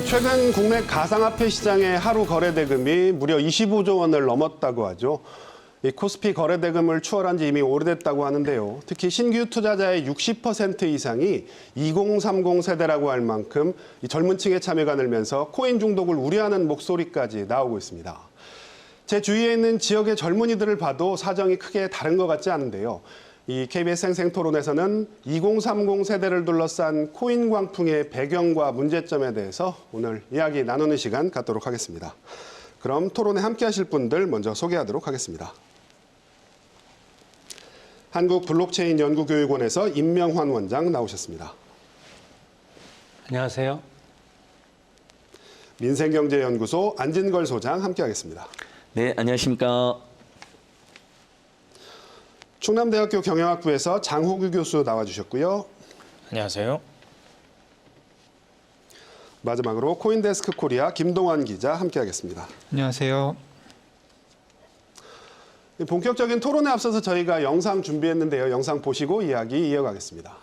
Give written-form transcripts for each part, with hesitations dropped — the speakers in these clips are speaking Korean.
최근 국내 가상화폐 시장의 하루 거래 대금이 무려 25조 원을 넘었다고 하죠. 이 코스피 거래 대금을 추월한 지 이미 오래됐다고 하는데요. 특히 신규 투자자의 60% 이상이 2030 세대라고 할 만큼 이 젊은 층의 참여가 늘면서 코인 중독을 우려하는 목소리까지 나오고 있습니다. 제 주위에 있는 지역의 젊은이들을 봐도 사정이 크게 다른 것 같지 않은데요. 이 KBS 생생토론에서는 2030 세대를 둘러싼 코인 광풍의 배경과 문제점에 대해서 오늘 이야기 나누는 시간 갖도록 하겠습니다. 그럼 토론에 함께 하실 분들 먼저 소개하도록 하겠습니다. 한국블록체인연구교육원에서 임명환 원장 나오셨습니다. 안녕하세요. 민생경제연구소 안진걸 소장 함께 하겠습니다. 네, 안녕하십니까. 충남대학교 경영학부에서 장호규 교수 나와주셨고요. 안녕하세요. 마지막으로 코인데스크 코리아 김동환 기자 함께하겠습니다. 안녕하세요. 본격적인 토론에 앞서서 저희가 영상 준비했는데요. 영상 보시고 이야기 이어가겠습니다.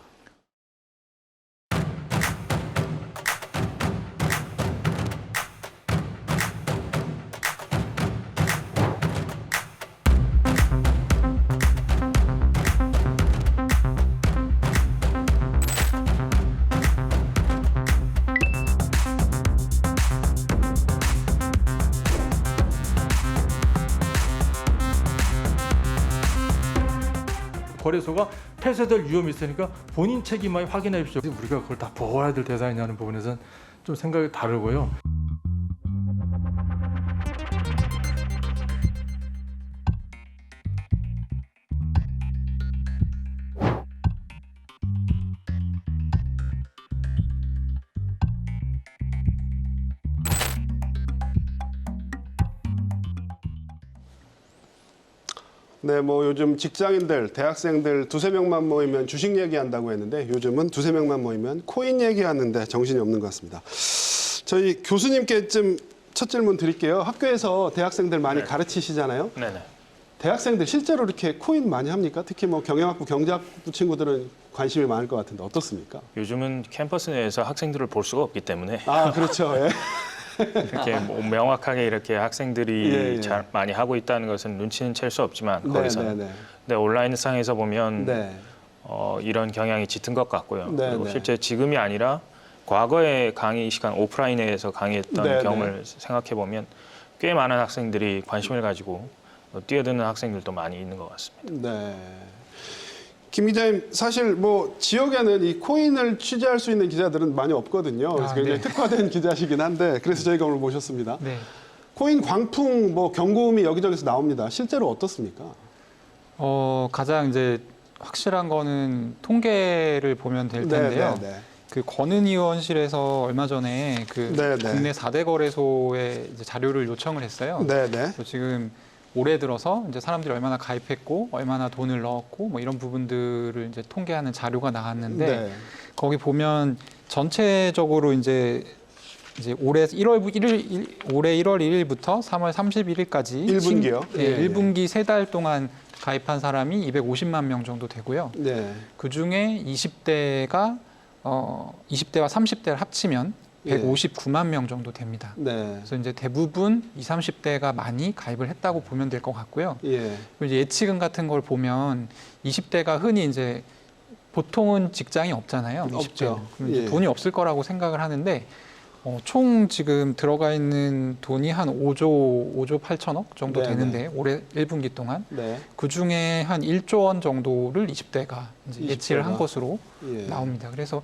거래소가 폐쇄될 위험이 있으니까 본인 책임만 확인해 주십시오. 우리가 그걸 다 보호해야 될 대상이냐는 부분에서는 좀 생각이 다르고요. 네, 뭐 요즘 직장인들, 대학생들 두세 명만 모이면 주식 얘기한다고 했는데 요즘은 두세 명만 모이면 코인 얘기하는데 정신이 없는 것 같습니다. 저희 교수님께 좀 첫 질문 드릴게요. 학교에서 대학생들 많이 가르치시잖아요. 네네. 대학생들 실제로 이렇게 코인 많이 합니까? 특히 뭐 경영학부, 경제학부 친구들은 관심이 많을 것 같은데 어떻습니까? 요즘은 캠퍼스 내에서 학생들을 볼 수가 없기 때문에 아, 그렇죠. 예. 이렇게 뭐 명확하게 이렇게 학생들이 예, 예. 잘 많이 하고 있다는 것은 눈치는 챌 수 없지만 네, 거기서는. 네, 네. 근데 온라인상에서 보면 네. 이런 경향이 짙은 것 같고요. 네, 그리고 네. 실제 지금이 아니라 과거의 강의 시간 오프라인에서 강의했던 네, 경험을 생각해 보면 꽤 많은 학생들이 관심을 가지고 뛰어드는 학생들도 많이 있는 것 같습니다. 네. 김 기자님, 사실 뭐 지역에는 이 코인을 취재할 수 있는 기자들은 많이 없거든요. 그래서 굉장히 네. 특화된 기자시긴 한데 그래서 저희가 오늘 모셨습니다. 네. 코인 광풍 뭐 경고음이 여기저기서 나옵니다. 실제로 어떻습니까? 가장 이제 확실한 거는 통계를 보면 될 텐데요. 네, 네, 네. 그 권은 의원실에서 얼마 전에 그 네, 네. 국내 4대 거래소에 이제 자료를 요청을 했어요. 네, 네. 그래서 지금 올해 들어서 이제 사람들이 얼마나 가입했고 얼마나 돈을 넣었고 뭐 이런 부분들을 이제 통계하는 자료가 나왔는데 네. 거기 보면 전체적으로 이제 올해 1월 1일부터 3월 31일까지 1분기요? 네, 예, 1분기 3달 동안 가입한 사람이 250만 명 정도 되고요. 네. 그 중에 20대와 30대를 합치면 예. 159만 명 정도 됩니다. 네. 그래서 이제 대부분 20, 30대가 많이 가입을 했다고 보면 될 것 같고요. 예. 그리고 이제 예치금 같은 걸 보면 20대가 흔히 이제 보통은 직장이 없잖아요. 20대는. 없죠. 그럼 이제 예. 돈이 없을 거라고 생각을 하는데 총 지금 들어가 있는 돈이 한 5조 8천억 정도 네, 되는데 올해 1분기 동안 네. 그 중에 한 1조 원 정도를 20대가 이제 20대가. 예치를 한 것으로 예. 나옵니다. 그래서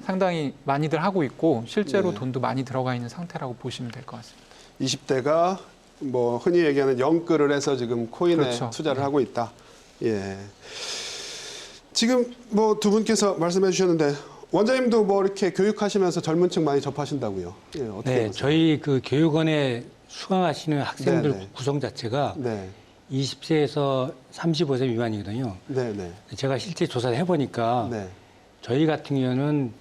상당히 많이들 하고 있고 실제로 네. 돈도 많이 들어가 있는 상태라고 보시면 될 것 같습니다. 20대가 뭐 흔히 얘기하는 영끌을 해서 지금 코인에 그렇죠. 투자를 네. 하고 있다. 예. 지금 뭐 두 분께서 말씀해 주셨는데 원장님도 뭐 이렇게 교육하시면서 젊은 층 많이 접하신다고요. 예, 어떻게 네, 보세요? 저희 그 교육원에 수강하시는 학생들 네, 네. 구성 자체가 네. 20세에서 35세 미만이거든요. 네, 네. 제가 실제 조사를 해보니까 네. 저희 같은 경우는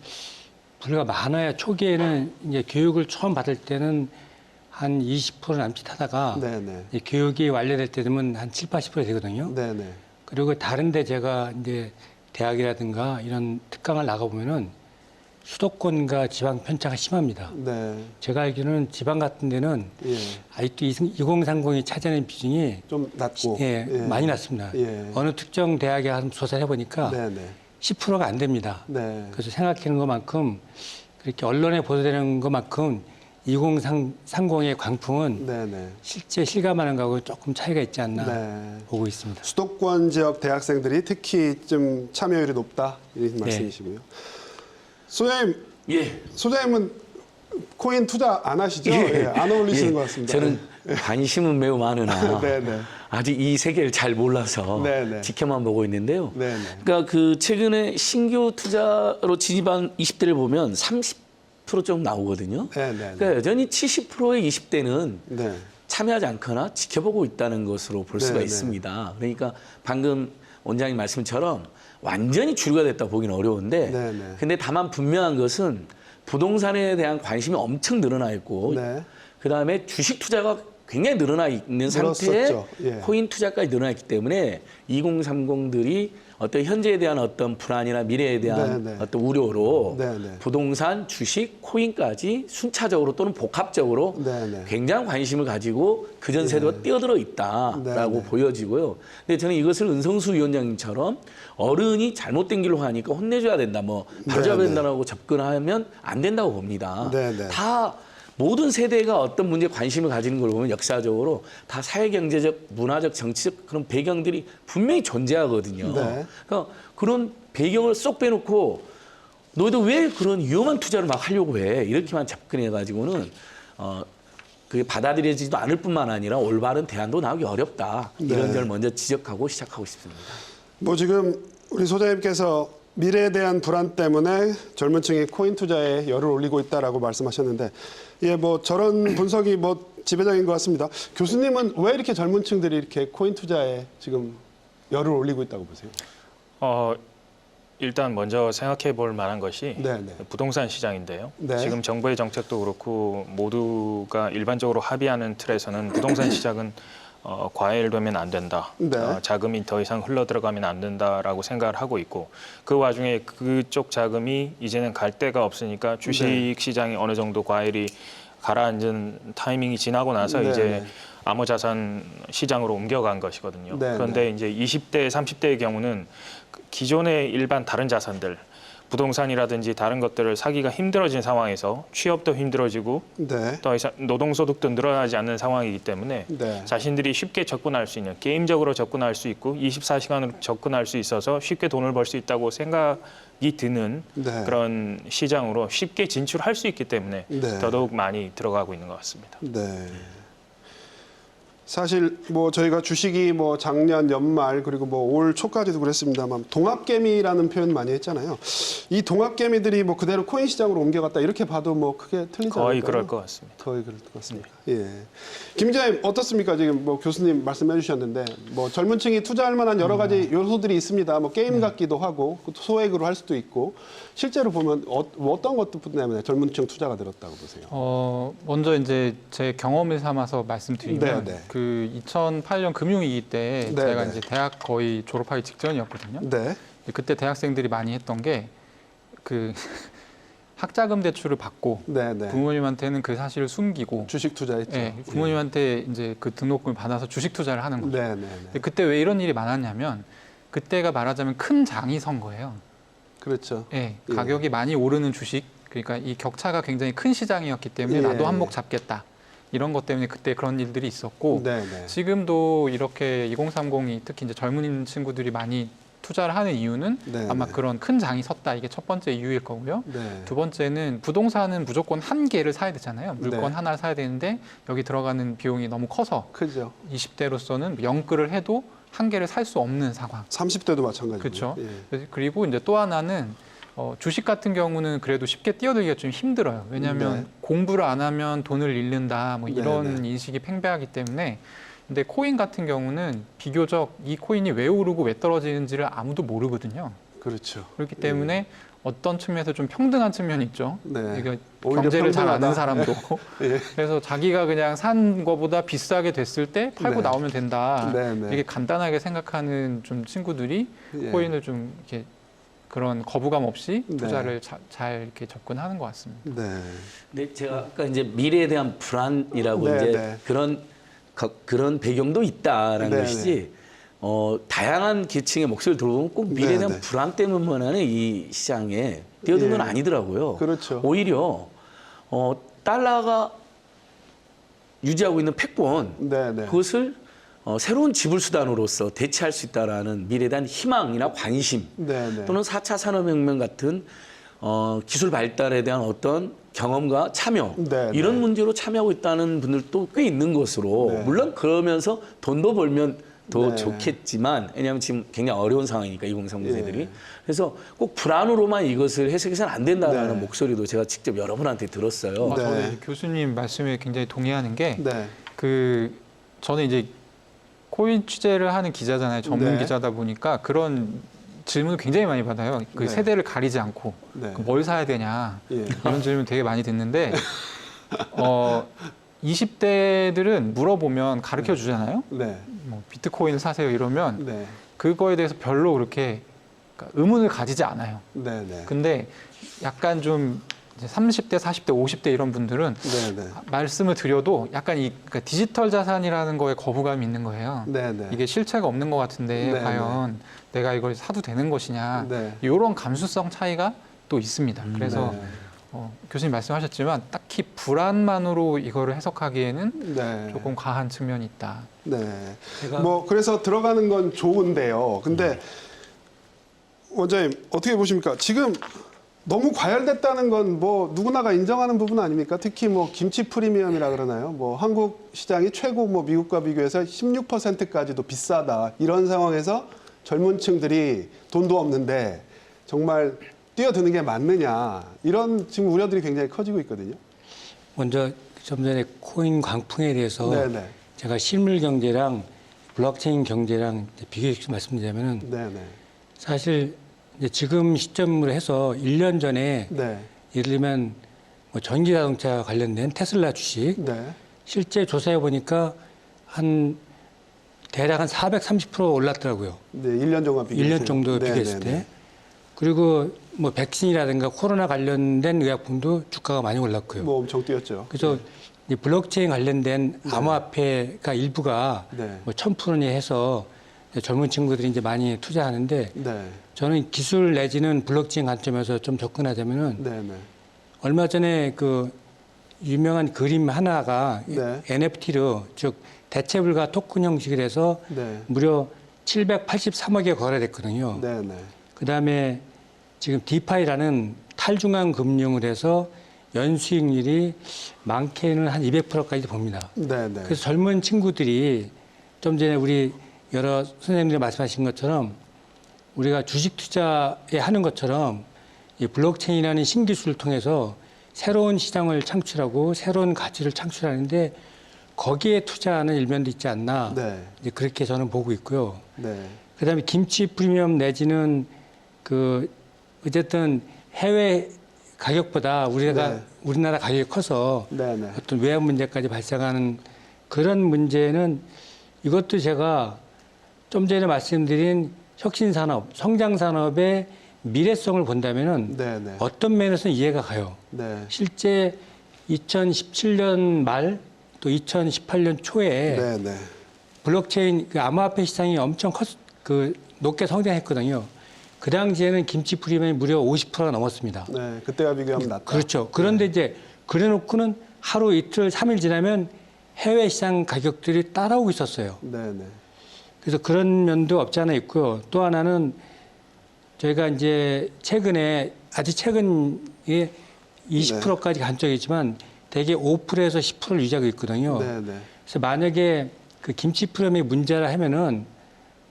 불과 많아야 초기에는 이제 교육을 처음 받을 때는 한 20% 남짓하다가 네, 네. 이제 교육이 완료될 때 되면 한 7, 80% 되거든요. 네, 네. 그리고 다른데 제가 이제 대학이라든가 이런 특강을 나가보면은 수도권과 지방 편차가 심합니다. 네. 제가 알기로는 지방 같은 데는 예. 아직도 2030이 차지하는 비중이 좀 낮고. 예, 많이 낮습니다. 예. 어느 특정 대학에 한번 조사를 해보니까 네네. 10%가 안 됩니다. 네. 그래서 생각하는 것만큼 그렇게 언론에 보도되는 것만큼 2030의 광풍은 네네. 실제 실감하는 거하고 조금 차이가 있지 않나 네. 보고 있습니다. 수도권 지역 대학생들이 특히 좀 참여율이 높다 이런 네. 말씀이시고요. 소장님, 예. 소장님은 코인 투자 안 하시죠? 예, 안 어울리시는 것 같습니다. 저는 관심은 매우 많으나 네네. 아직 이 세계를 잘 몰라서 네네. 지켜만 보고 있는데요. 네네. 그러니까 그 최근에 신규 투자로 진입한 20대를 보면 30% 좀 나오거든요. 네네. 그러니까 여전히 70%의 20대는 네. 참여하지 않거나 지켜보고 있다는 것으로 볼 수가 네네. 있습니다. 그러니까 방금 원장님 말씀처럼 완전히 주류가 됐다 보기는 어려운데 네네. 근데 다만 분명한 것은 부동산에 대한 관심이 엄청 늘어나 있고 네. 그다음에 주식 투자가 굉장히 늘어나 있는 상태에 늘었었죠. 예. 코인 투자까지 늘어나 있기 때문에 2030들이 어떤 현재에 대한 어떤 불안이나 미래에 대한 네네. 어떤 우려로 네네. 부동산, 주식, 코인까지 순차적으로 또는 복합적으로 네네. 굉장한 관심을 가지고 그전 세대와 뛰어들어 있다라고 네네. 보여지고요. 근데 저는 이것을 은성수 위원장님처럼 어른이 잘못된 길로 가니까 혼내줘야 된다, 뭐 바로잡아야 네네. 된다라고 접근하면 안 된다고 봅니다. 네네. 다 모든 세대가 어떤 문제에 관심을 가지는 걸 보면 역사적으로 다 사회경제적, 문화적, 정치적 그런 배경들이 분명히 존재하거든요. 네. 그러니까 그런 배경을 쏙 빼놓고 너희도 왜 그런 위험한 투자를 막 하려고 해? 이렇게만 접근해가지고는 그게 받아들여지지도 않을 뿐만 아니라 올바른 대안도 나오기 어렵다. 이런 네. 점을 먼저 지적하고 시작하고 싶습니다. 뭐 지금 우리 소장님께서 미래에 대한 불안 때문에 젊은 층이 코인 투자에 열을 올리고 있다라고 말씀하셨는데, 예, 뭐 저런 분석이 뭐 지배적인 것 같습니다. 교수님은 왜 이렇게 젊은 층들이 이렇게 코인 투자에 지금 열을 올리고 있다고 보세요? 일단 먼저 생각해 볼 만한 것이 네네. 부동산 시장인데요. 네. 지금 정부의 정책도 그렇고 모두가 일반적으로 합의하는 틀에서는 부동산 시장은 과열되면 안 된다. 네. 자금이 더 이상 흘러 들어가면 안 된다라고 생각을 하고 있고 그 와중에 그쪽 자금이 이제는 갈 데가 없으니까 주식 네. 시장이 어느 정도 과열이 가라앉은 타이밍이 지나고 나서 네. 이제 암호자산 시장으로 옮겨간 것이거든요. 네. 그런데 이제 20대, 30대의 경우는 기존의 일반 다른 자산들 부동산이라든지 다른 것들을 사기가 힘들어진 상황에서 취업도 힘들어지고 네. 더 이상 노동소득도 늘어나지 않는 상황이기 때문에 네. 자신들이 쉽게 접근할 수 있는 게임적으로 접근할 수 있고 24시간으로 접근할 수 있어서 쉽게 돈을 벌 수 있다고 생각이 드는 네. 그런 시장으로 쉽게 진출할 수 있기 때문에 네. 더더욱 많이 들어가고 있는 것 같습니다. 네. 사실 뭐 저희가 주식이 뭐 작년 연말 그리고 뭐 올 초까지도 그랬습니다만 동학개미라는 표현 많이 했잖아요. 이 동학개미들이 뭐 그대로 코인 시장으로 옮겨갔다 이렇게 봐도 뭐 크게 틀리지 않을까요? 거의 그럴 것 같습니다. 거의 그럴 것 같습니다. 예. 김 기자님 어떻습니까? 지금 뭐 교수님 말씀해 주셨는데 뭐 젊은층이 투자할 만한 여러 가지 요소들이 있습니다. 뭐 게임 같기도 하고 소액으로 할 수도 있고 실제로 보면 어떤 것들 때문에 젊은층 투자가 늘었다고 보세요? 먼저 이제 제 경험을 삼아서 말씀드리면 네, 네. 그 2008년 금융위기 때 네, 제가 네. 이제 대학 거의 졸업하기 직전이었거든요. 네. 그때 대학생들이 많이 했던 게 그 학자금 대출을 받고 네, 네. 부모님한테는 그 사실을 숨기고 주식 투자했죠. 예, 부모님한테 이제 그 등록금을 받아서 주식 투자를 하는 거죠. 네, 네, 네. 근데 그때 왜 이런 일이 많았냐면 그때가 말하자면 큰 장이 선 거예요. 그렇죠. 예, 예. 가격이 많이 오르는 주식, 그러니까 이 격차가 굉장히 큰 시장이었기 때문에 예. 나도 한몫 잡겠다. 이런 것 때문에 그때 그런 일들이 있었고 네, 네. 지금도 이렇게 2030이 특히 이제 젊은 친구들이 많이 투자를 하는 이유는 네, 아마 네. 그런 큰 장이 섰다. 이게 첫 번째 이유일 거고요. 네. 두 번째는 부동산은 무조건 한 개를 사야 되잖아요. 물건 네. 하나를 사야 되는데 여기 들어가는 비용이 너무 커서 크죠. 20대로서는 영끌을 해도 한 개를 살 수 없는 상황. 30대도 마찬가지고. 그렇죠. 예. 그리고 이제 또 하나는 주식 같은 경우는 그래도 쉽게 뛰어들기가 좀 힘들어요. 왜냐하면 네. 공부를 안 하면 돈을 잃는다. 뭐 이런 네. 인식이 팽배하기 때문에. 근데 코인 같은 경우는 비교적 이 코인이 왜 오르고 왜 떨어지는지를 아무도 모르거든요. 그렇죠. 그렇기 때문에 어떤 측면에서 좀 평등한 측면이 있죠. 네. 이게 오히려 경제를 잘 아는 평등하다. 사람도. 예. 그래서 자기가 그냥 산 거보다 비싸게 됐을 때 팔고 네. 나오면 된다. 네, 네. 이게 간단하게 생각하는 좀 친구들이 예. 코인을 좀 이렇게 그런 거부감 없이 네. 투자를 잘 이렇게 접근하는 것 같습니다. 네. 근데 제가 아까 이제 미래에 대한 불안이라고 네, 이제 네. 그런 배경도 있다라는 네, 것이지. 다양한 계층의 목소리를 들어보면 꼭 미래에 네, 대한 네. 불안 때문만은 이 시장에 뛰어든 건 예. 아니더라고요. 그렇죠. 오히려 달러가 유지하고 있는 패권 네, 네. 그것을 새로운 지불 수단으로서 대체할 수 있다라는 미래에 대한 희망이나 관심 네, 네. 또는 4차 산업혁명 같은 기술 발달에 대한 어떤 경험과 참여 네, 이런 네. 문제로 참여하고 있다는 분들도 꽤 있는 것으로 네. 물론 그러면서 돈도 벌면 더 네. 좋겠지만 왜냐하면 지금 굉장히 어려운 상황이니까 2030세들이 예. 그래서 꼭 불안으로만 이것을 해석해서는 안 된다는 네. 목소리도 제가 직접 여러분한테 들었어요. 네. 저는 이제 교수님 말씀에 굉장히 동의하는 게 네. 저는 이제 코인 취재를 하는 기자잖아요. 전문 네. 기자다 보니까 그런 질문을 굉장히 많이 받아요. 그 네. 세대를 가리지 않고 네. 그뭘 사야 되냐 예. 이런 질문 되게 많이 듣는데 20대들은 물어보면 가르쳐 주잖아요. 네. 뭐 비트코인 사세요 이러면 네. 그거에 대해서 별로 그렇게 그러니까 의문을 가지지 않아요. 네. 네. 근데 약간 좀 이제 30대, 40대, 50대 이런 분들은 네. 네. 말씀을 드려도 약간 그러니까 디지털 자산이라는 거에 거부감이 있는 거예요. 네. 네. 이게 실체가 없는 것 같은데 네, 과연 내가 이걸 사도 되는 것이냐 네. 이런 감수성 차이가 또 있습니다. 그래서 네. 교수님 말씀하셨지만 딱히 불안만으로 이거를 해석하기에는 네. 조금 과한 측면이 있다. 네. 제가 뭐 그래서 들어가는 건 좋은데요. 근데 원장님 어떻게 보십니까? 지금 너무 과열됐다는 건 뭐 누구나가 인정하는 부분 아닙니까? 특히 뭐 김치 프리미엄이라 그러나요? 뭐 한국 시장이 최고 뭐 미국과 비교해서 16%까지도 비싸다. 이런 상황에서 젊은 층들이 돈도 없는데 정말 뛰어드는 게 맞느냐. 이런 지금 우려들이 굉장히 커지고 있거든요. 먼저 좀 전에 코인 광풍에 대해서 네네. 제가 실물 경제랑 블록체인 경제랑 비교해서 말씀드리자면은 네네. 사실 이제 지금 시점으로 해서 1년 전에 네. 예를 들면 뭐 전기 자동차 관련된 테슬라 주식 네. 실제 조사해 보니까 대략 한 430% 올랐더라고요. 네. 1년 전과 비교해서. 1년 정도 비교했을 때. 그리고 뭐 백신이라든가 코로나 관련된 의약품도 주가가 많이 올랐고요. 뭐 엄청 뛰었죠. 그래서 이제 블록체인 관련된 암호화폐가 일부가 네. 뭐 1000%니 해서 젊은 친구들이 이제 많이 투자하는데 네. 저는 기술 내지는 블록체인 관점에서 좀 접근하자면은 네네. 얼마 얼마 전에 그 유명한 그림 하나가 네. NFT로 즉 대체 불가 토큰 형식을 해서 네. 무려 783억에 거래됐거든요. 네네. 그다음에 지금 디파이라는 탈중앙 금융을 해서 연수익률이 많게는 한 200%까지 봅니다. 네네. 그래서 젊은 친구들이 좀 전에 우리 여러 선생님들이 말씀하신 것처럼 우리가 주식 투자에 하는 것처럼 이 블록체인이라는 신기술을 통해서 새로운 시장을 창출하고 새로운 가치를 창출하는데 거기에 투자하는 일면도 있지 않나 네. 이제 그렇게 저는 보고 있고요. 네. 그다음에 김치 프리미엄 내지는 그 어쨌든 해외 가격보다 네. 우리나라 가격이 커서 네네. 어떤 외환 문제까지 발생하는 그런 문제는 이것도 제가 좀 전에 말씀드린 혁신 산업, 성장 산업의 미래성을 본다면은 네네. 어떤 면에서는 이해가 가요. 네. 실제 2017년 말 또 2018년 초에 네네. 블록체인 그 암호화폐 시장이 엄청 높게 성장했거든요. 그 당시에는 김치 프리미엄이 무려 50%가 넘었습니다. 네. 그때와 비교하면 낮다. 그렇죠. 그런데 이제 그래놓고는 하루 이틀 3일 지나면 해외 시장 가격들이 따라오고 있었어요. 네네. 그래서 그런 면도 없지 않아 있고요. 또 하나는 저희가 이제 아주 최근에 20%까지 간 적이 있지만 대개 5%에서 10%를 유지하고 있거든요. 네네. 그래서 만약에 그 김치 프리미엄이 문제라 하면은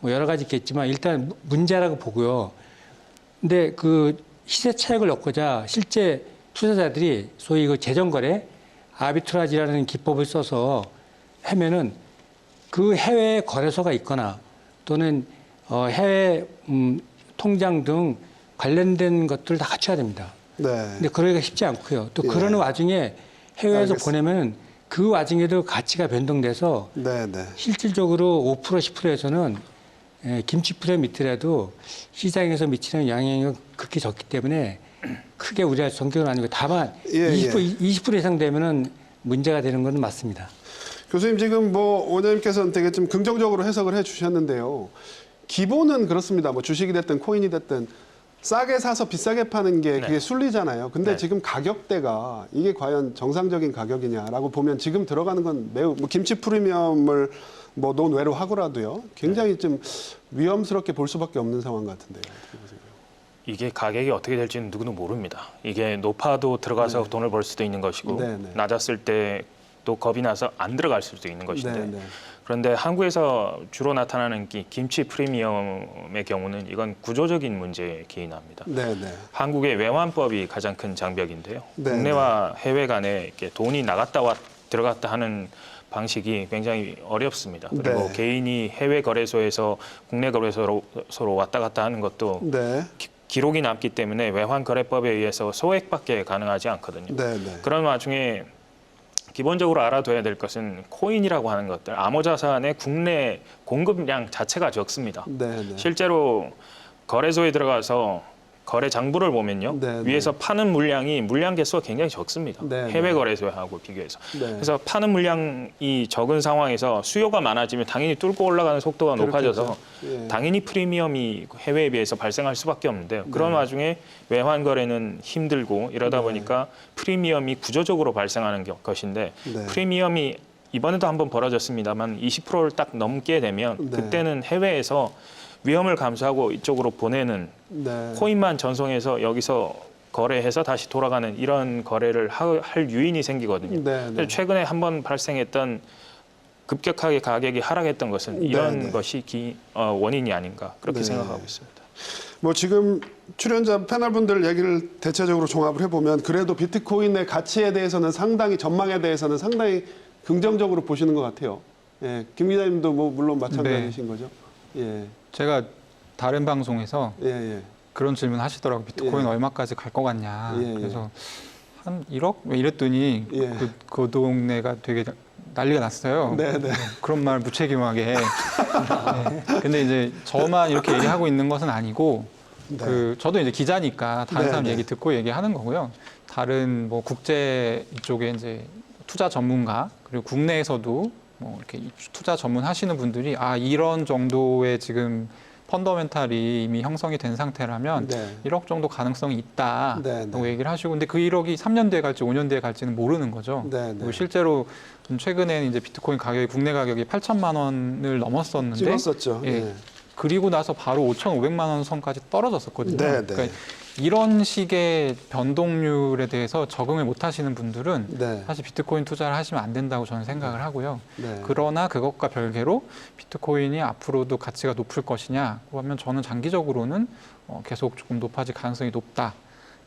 뭐 여러 가지 있겠지만 일단 문제라고 보고요. 근데 그 시세 차익을 얻고자 실제 투자자들이 소위 그 재정거래 아비트라지라는 기법을 써서 하면은 그 해외 거래소가 있거나 또는 해외 통장 등 관련된 것들을 다 갖춰야 됩니다. 네. 근데 그러기가 쉽지 않고요. 또 예. 그러는 와중에 해외에서 알겠습니다. 보내면 그 와중에도 가치가 변동돼서 네네. 실질적으로 5% 10%에서는 김치 프레임 있더라도 시장에서 미치는 영향이 극히 적기 때문에 크게 우려할 정도는 아니고 다만 예, 20% 이상 되면은 문제가 되는 건 맞습니다. 교수님 지금 뭐 원장님께서는 되게 좀 긍정적으로 해석을 해주셨는데요. 기본은 그렇습니다. 뭐 주식이 됐든 코인이 됐든 싸게 사서 비싸게 파는 게 그게 네. 순리잖아요. 근데 네. 지금 가격대가 이게 과연 정상적인 가격이냐라고 보면 지금 들어가는 건 매우 뭐 김치 프리미엄을 뭐 논외로 하고라도요. 굉장히 좀 위험스럽게 볼 수밖에 없는 상황 같은데요. 어떻게 보세요? 이게 가격이 어떻게 될지는 누구도 모릅니다. 이게 높아도 들어가서 돈을 벌 수도 있는 것이고 네, 네. 낮았을 때 또 겁이 나서 안 들어갈 수도 있는 것인데 네, 네. 그런데 한국에서 주로 나타나는 김치 프리미엄의 경우는 이건 구조적인 문제에 기인합니다. 네, 네. 한국의 외환법이 가장 큰 장벽인데요. 네, 국내와 해외 간에 이렇게 돈이 나갔다 들어갔다 하는 방식이 굉장히 어렵습니다. 그리고 네. 개인이 해외 거래소에서 국내 거래소로 왔다 갔다 하는 것도 네. 기록이 남기 때문에 외환거래법에 의해서 소액밖에 가능하지 않거든요. 네, 네. 그런 와중에 기본적으로 알아둬야 될 것은 코인이라고 하는 것들, 암호자산의 국내 공급량 자체가 적습니다. 네, 네. 실제로 거래소에 들어가서 거래 장부를 보면요. 네, 네. 위에서 파는 물량 개수가 굉장히 적습니다. 네, 해외 네. 거래소하고 비교해서. 네. 그래서 파는 물량이 적은 상황에서 수요가 많아지면 당연히 뚫고 올라가는 속도가 높아져서 그렇겠죠. 예. 당연히 프리미엄이 해외에 비해서 발생할 수밖에 없는데요. 그런 와중에 외환 거래는 힘들고 이러다 네. 보니까 프리미엄이 구조적으로 발생하는 것인데 네. 프리미엄이 이번에도 한번 벌어졌습니다만 20%를 딱 넘게 되면 네. 그때는 해외에서 위험을 감수하고 이쪽으로 보내는 네. 코인만 전송해서 여기서 거래해서 다시 돌아가는 이런 거래를 할 유인이 생기거든요. 네, 네. 근데 최근에 한번 발생했던 급격하게 가격이 하락했던 것은 네, 이런 네. 것이 원인이 아닌가 그렇게 네. 생각하고 있습니다. 뭐 지금 출연자 패널분들 얘기를 대체적으로 종합을 해보면 그래도 비트코인의 가치에 대해서는 상당히 전망에 대해서는 상당히 긍정적으로 보시는 것 같아요. 예, 김 기자님도 뭐 물론 마찬가지신 거죠. 예, 제가 다른 방송에서 예, 예. 그런 질문 하시더라고요. 비트코인 예. 얼마까지 갈 것 같냐. 예, 예. 그래서 한 1억? 왜 이랬더니 예. 그 동네가 되게 난리가 났어요. 네, 네. 그런 말 무책임하게. 네. 근데 이제 저만 이렇게 얘기하고 있는 것은 아니고 네. 저도 이제 기자니까 다른 네, 사람 네. 얘기 듣고 얘기하는 거고요. 다른 뭐 국제 이쪽에 이제 투자 전문가 그리고 국내에서도 뭐 이렇게 투자 전문하시는 분들이 이런 정도의 지금 펀더멘탈이 이미 형성이 된 상태라면 네. 1억 정도 가능성이 있다라고 네, 네. 얘기를 하시고 근데 그 1억이 3년 뒤에 갈지 5년 뒤에 갈지는 모르는 거죠. 네, 네. 그리고 실제로 최근에는 이제 비트코인 가격이 국내 가격이 8천만 원을 넘었었는데 찍었었죠. 예. 예. 그리고 나서 바로 5,500만 원 선까지 떨어졌었거든요. 네, 네. 그러니까 이런 식의 변동률에 대해서 적응을 못 하시는 분들은 네. 사실 비트코인 투자를 하시면 안 된다고 저는 생각을 하고요. 네. 그러나 그것과 별개로 비트코인이 앞으로도 가치가 높을 것이냐 하면 저는 장기적으로는 계속 조금 높아질 가능성이 높다.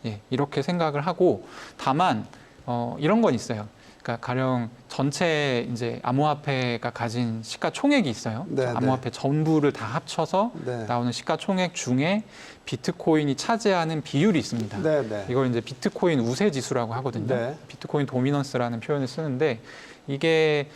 예, 이렇게 생각을 하고 다만 이런 건 있어요. 그러니까 가령 전체 이제 암호화폐가 가진 시가총액이 있어요. 네, 네. 암호화폐 전부를 다 합쳐서 네. 나오는 시가총액 중에 비트코인이 차지하는 비율이 있습니다. 네, 네. 이걸 이제 비트코인 우세 지수라고 하거든요. 네. 비트코인 도미넌스라는 표현을 쓰는데 이게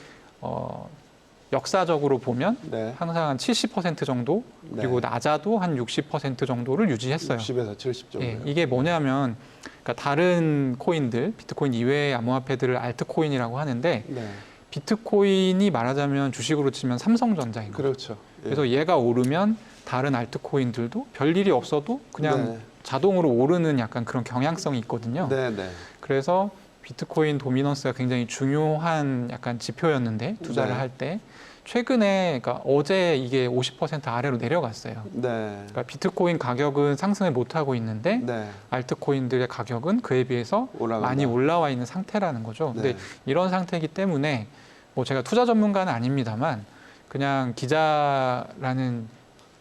역사적으로 보면 네. 항상 한 70% 정도 그리고 네. 낮아도 한 60% 정도를 유지했어요. 60에서 70 정도. 예, 이게 뭐냐면 그러니까 다른 코인들, 비트코인 이외의 암호화폐들을 알트코인이라고 하는데 네. 비트코인이 말하자면 주식으로 치면 삼성전자인 거예요. 그렇죠. 예. 그래서 얘가 오르면 다른 알트코인들도 별일이 없어도 그냥 네. 자동으로 오르는 약간 그런 경향성이 있거든요. 네, 네. 그래서 비트코인 도미넌스가 굉장히 중요한 약간 지표였는데 투자를 네. 할 때 최근에 그러니까 어제 이게 50% 아래로 내려갔어요. 네. 그러니까 비트코인 가격은 상승을 못 하고 있는데 네. 알트코인들의 가격은 그에 비해서 올라간다. 많이 올라와 있는 상태라는 거죠. 근데 네. 이런 상태이기 때문에 뭐 제가 투자 전문가는 아닙니다만 그냥 기자라는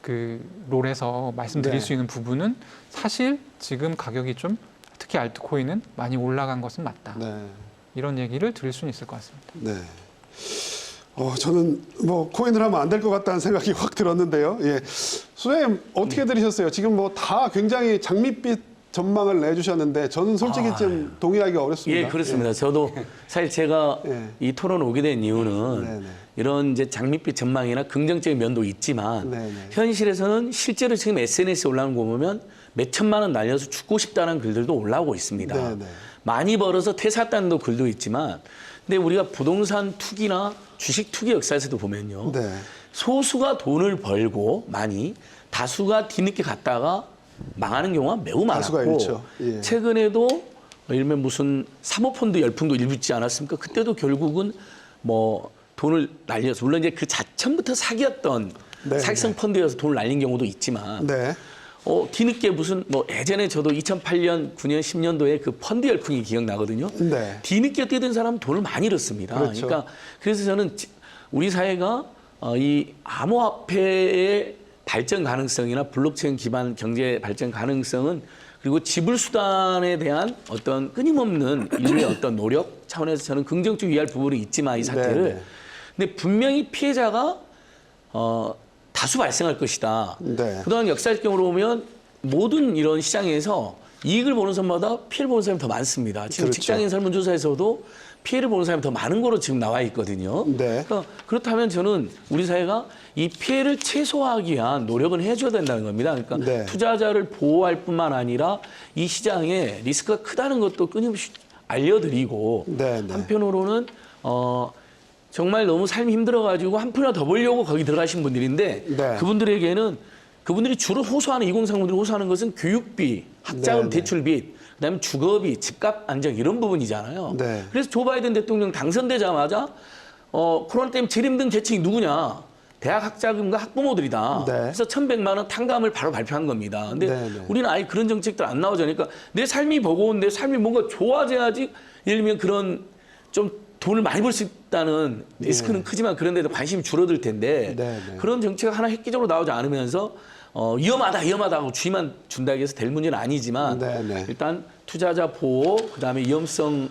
그 롤에서 말씀드릴 네. 수 있는 부분은 사실 지금 가격이 좀 특히 알트코인은 많이 올라간 것은 맞다. 네. 이런 얘기를 드릴 수는 있을 것 같습니다. 네. 저는 뭐 코인을 하면 안 될 것 같다는 생각이 확 들었는데요. 예. 선생님 어떻게 들으셨어요? 지금 뭐 다 굉장히 장밋빛 전망을 내주셨는데 저는 솔직히 좀 동의하기가 어렵습니다. 예, 그렇습니다. 저도 사실 제가 예. 이 토론 오게 된 이유는 네네. 이런 이제 장밋빛 전망이나 긍정적인 면도 있지만 네네. 현실에서는 실제로 지금 SNS에 올라오는 거 보면 몇 천만 원 날려서 죽고 싶다는 글들도 올라오고 있습니다. 네네. 많이 벌어서 퇴사했다는 글도 있지만 근데 우리가 부동산 투기나 주식 투기 역사에서도 보면요. 네. 소수가 돈을 벌고 많이 다수가 뒤늦게 갔다가 망하는 경우가 매우 다수가 많았고 잃죠. 예. 최근에도 일면 무슨 사모펀드 열풍도 일부 있지 않았습니까? 그때도 결국은 뭐 돈을 날려서 물론 이제 그 자천부터 사기였던 네, 사기성 펀드여서 돈을 날린 경우도 있지만 네. 뒤늦게 무슨 뭐 예전에 저도 2008년, 9년, 10년도에 그 펀드 열풍이 기억나거든요. 네. 뒤늦게 뛰던 사람은 돈을 많이 잃었습니다. 그렇죠. 그러니까 그래서 저는 우리 사회가 이 암호화폐의 발전 가능성이나 블록체인 기반 경제 발전 가능성은 그리고 지불 수단에 대한 어떤 끊임없는 인류의 어떤 노력 차원에서 저는 긍정적 이해할 부분이 있지만 이 사태를 네, 네. 근데 분명히 피해자가 다수 발생할 것이다. 네. 그동안 역사적으로 보면 모든 이런 시장에서 이익을 보는 사람보다 피해를 보는 사람이 더 많습니다. 지금 그렇죠. 직장인 설문조사에서도 피해를 보는 사람이 더 많은 거로 지금 나와 있거든요. 네. 그러니까 그렇다면 저는 우리 사회가 이 피해를 최소화하기 위한 노력은 해줘야 된다는 겁니다. 그러니까 네. 투자자를 보호할 뿐만 아니라 이 시장에 리스크가 크다는 것도 끊임없이 알려드리고 네, 네. 한편으로는 정말 너무 삶이 힘들어가지고 한 푼이라도 더 벌려고 거기 들어가신 분들인데 네. 그분들이 주로 호소하는 2030분들이 호소하는 것은 교육비, 학자금 네, 네. 대출 빚, 그다음에 주거비, 집값 안정 이런 부분이잖아요. 네. 그래서 조 바이든 대통령 당선되자마자 코로나 때문에 제일 힘든 계층이 누구냐? 대학 학자금과 학부모들이다. 네. 그래서 1,100만 원 탕감을 바로 발표한 겁니다. 근데 네, 네. 우리는 아예 그런 정책들 안 나오잖아요. 그러니까 내 삶이 버거운 내 삶이 뭔가 좋아져야지 예를 들면 그런 좀 돈을 많이 벌 수 있다는 리스크는 크지만 그런 데도 관심이 줄어들 텐데 네, 네. 그런 정책 하나 획기적으로 나오지 않으면서 위험하다고 주의만 준다고 해서 될 문제는 아니지만 네, 네. 일단 투자자 보호, 그다음에 위험성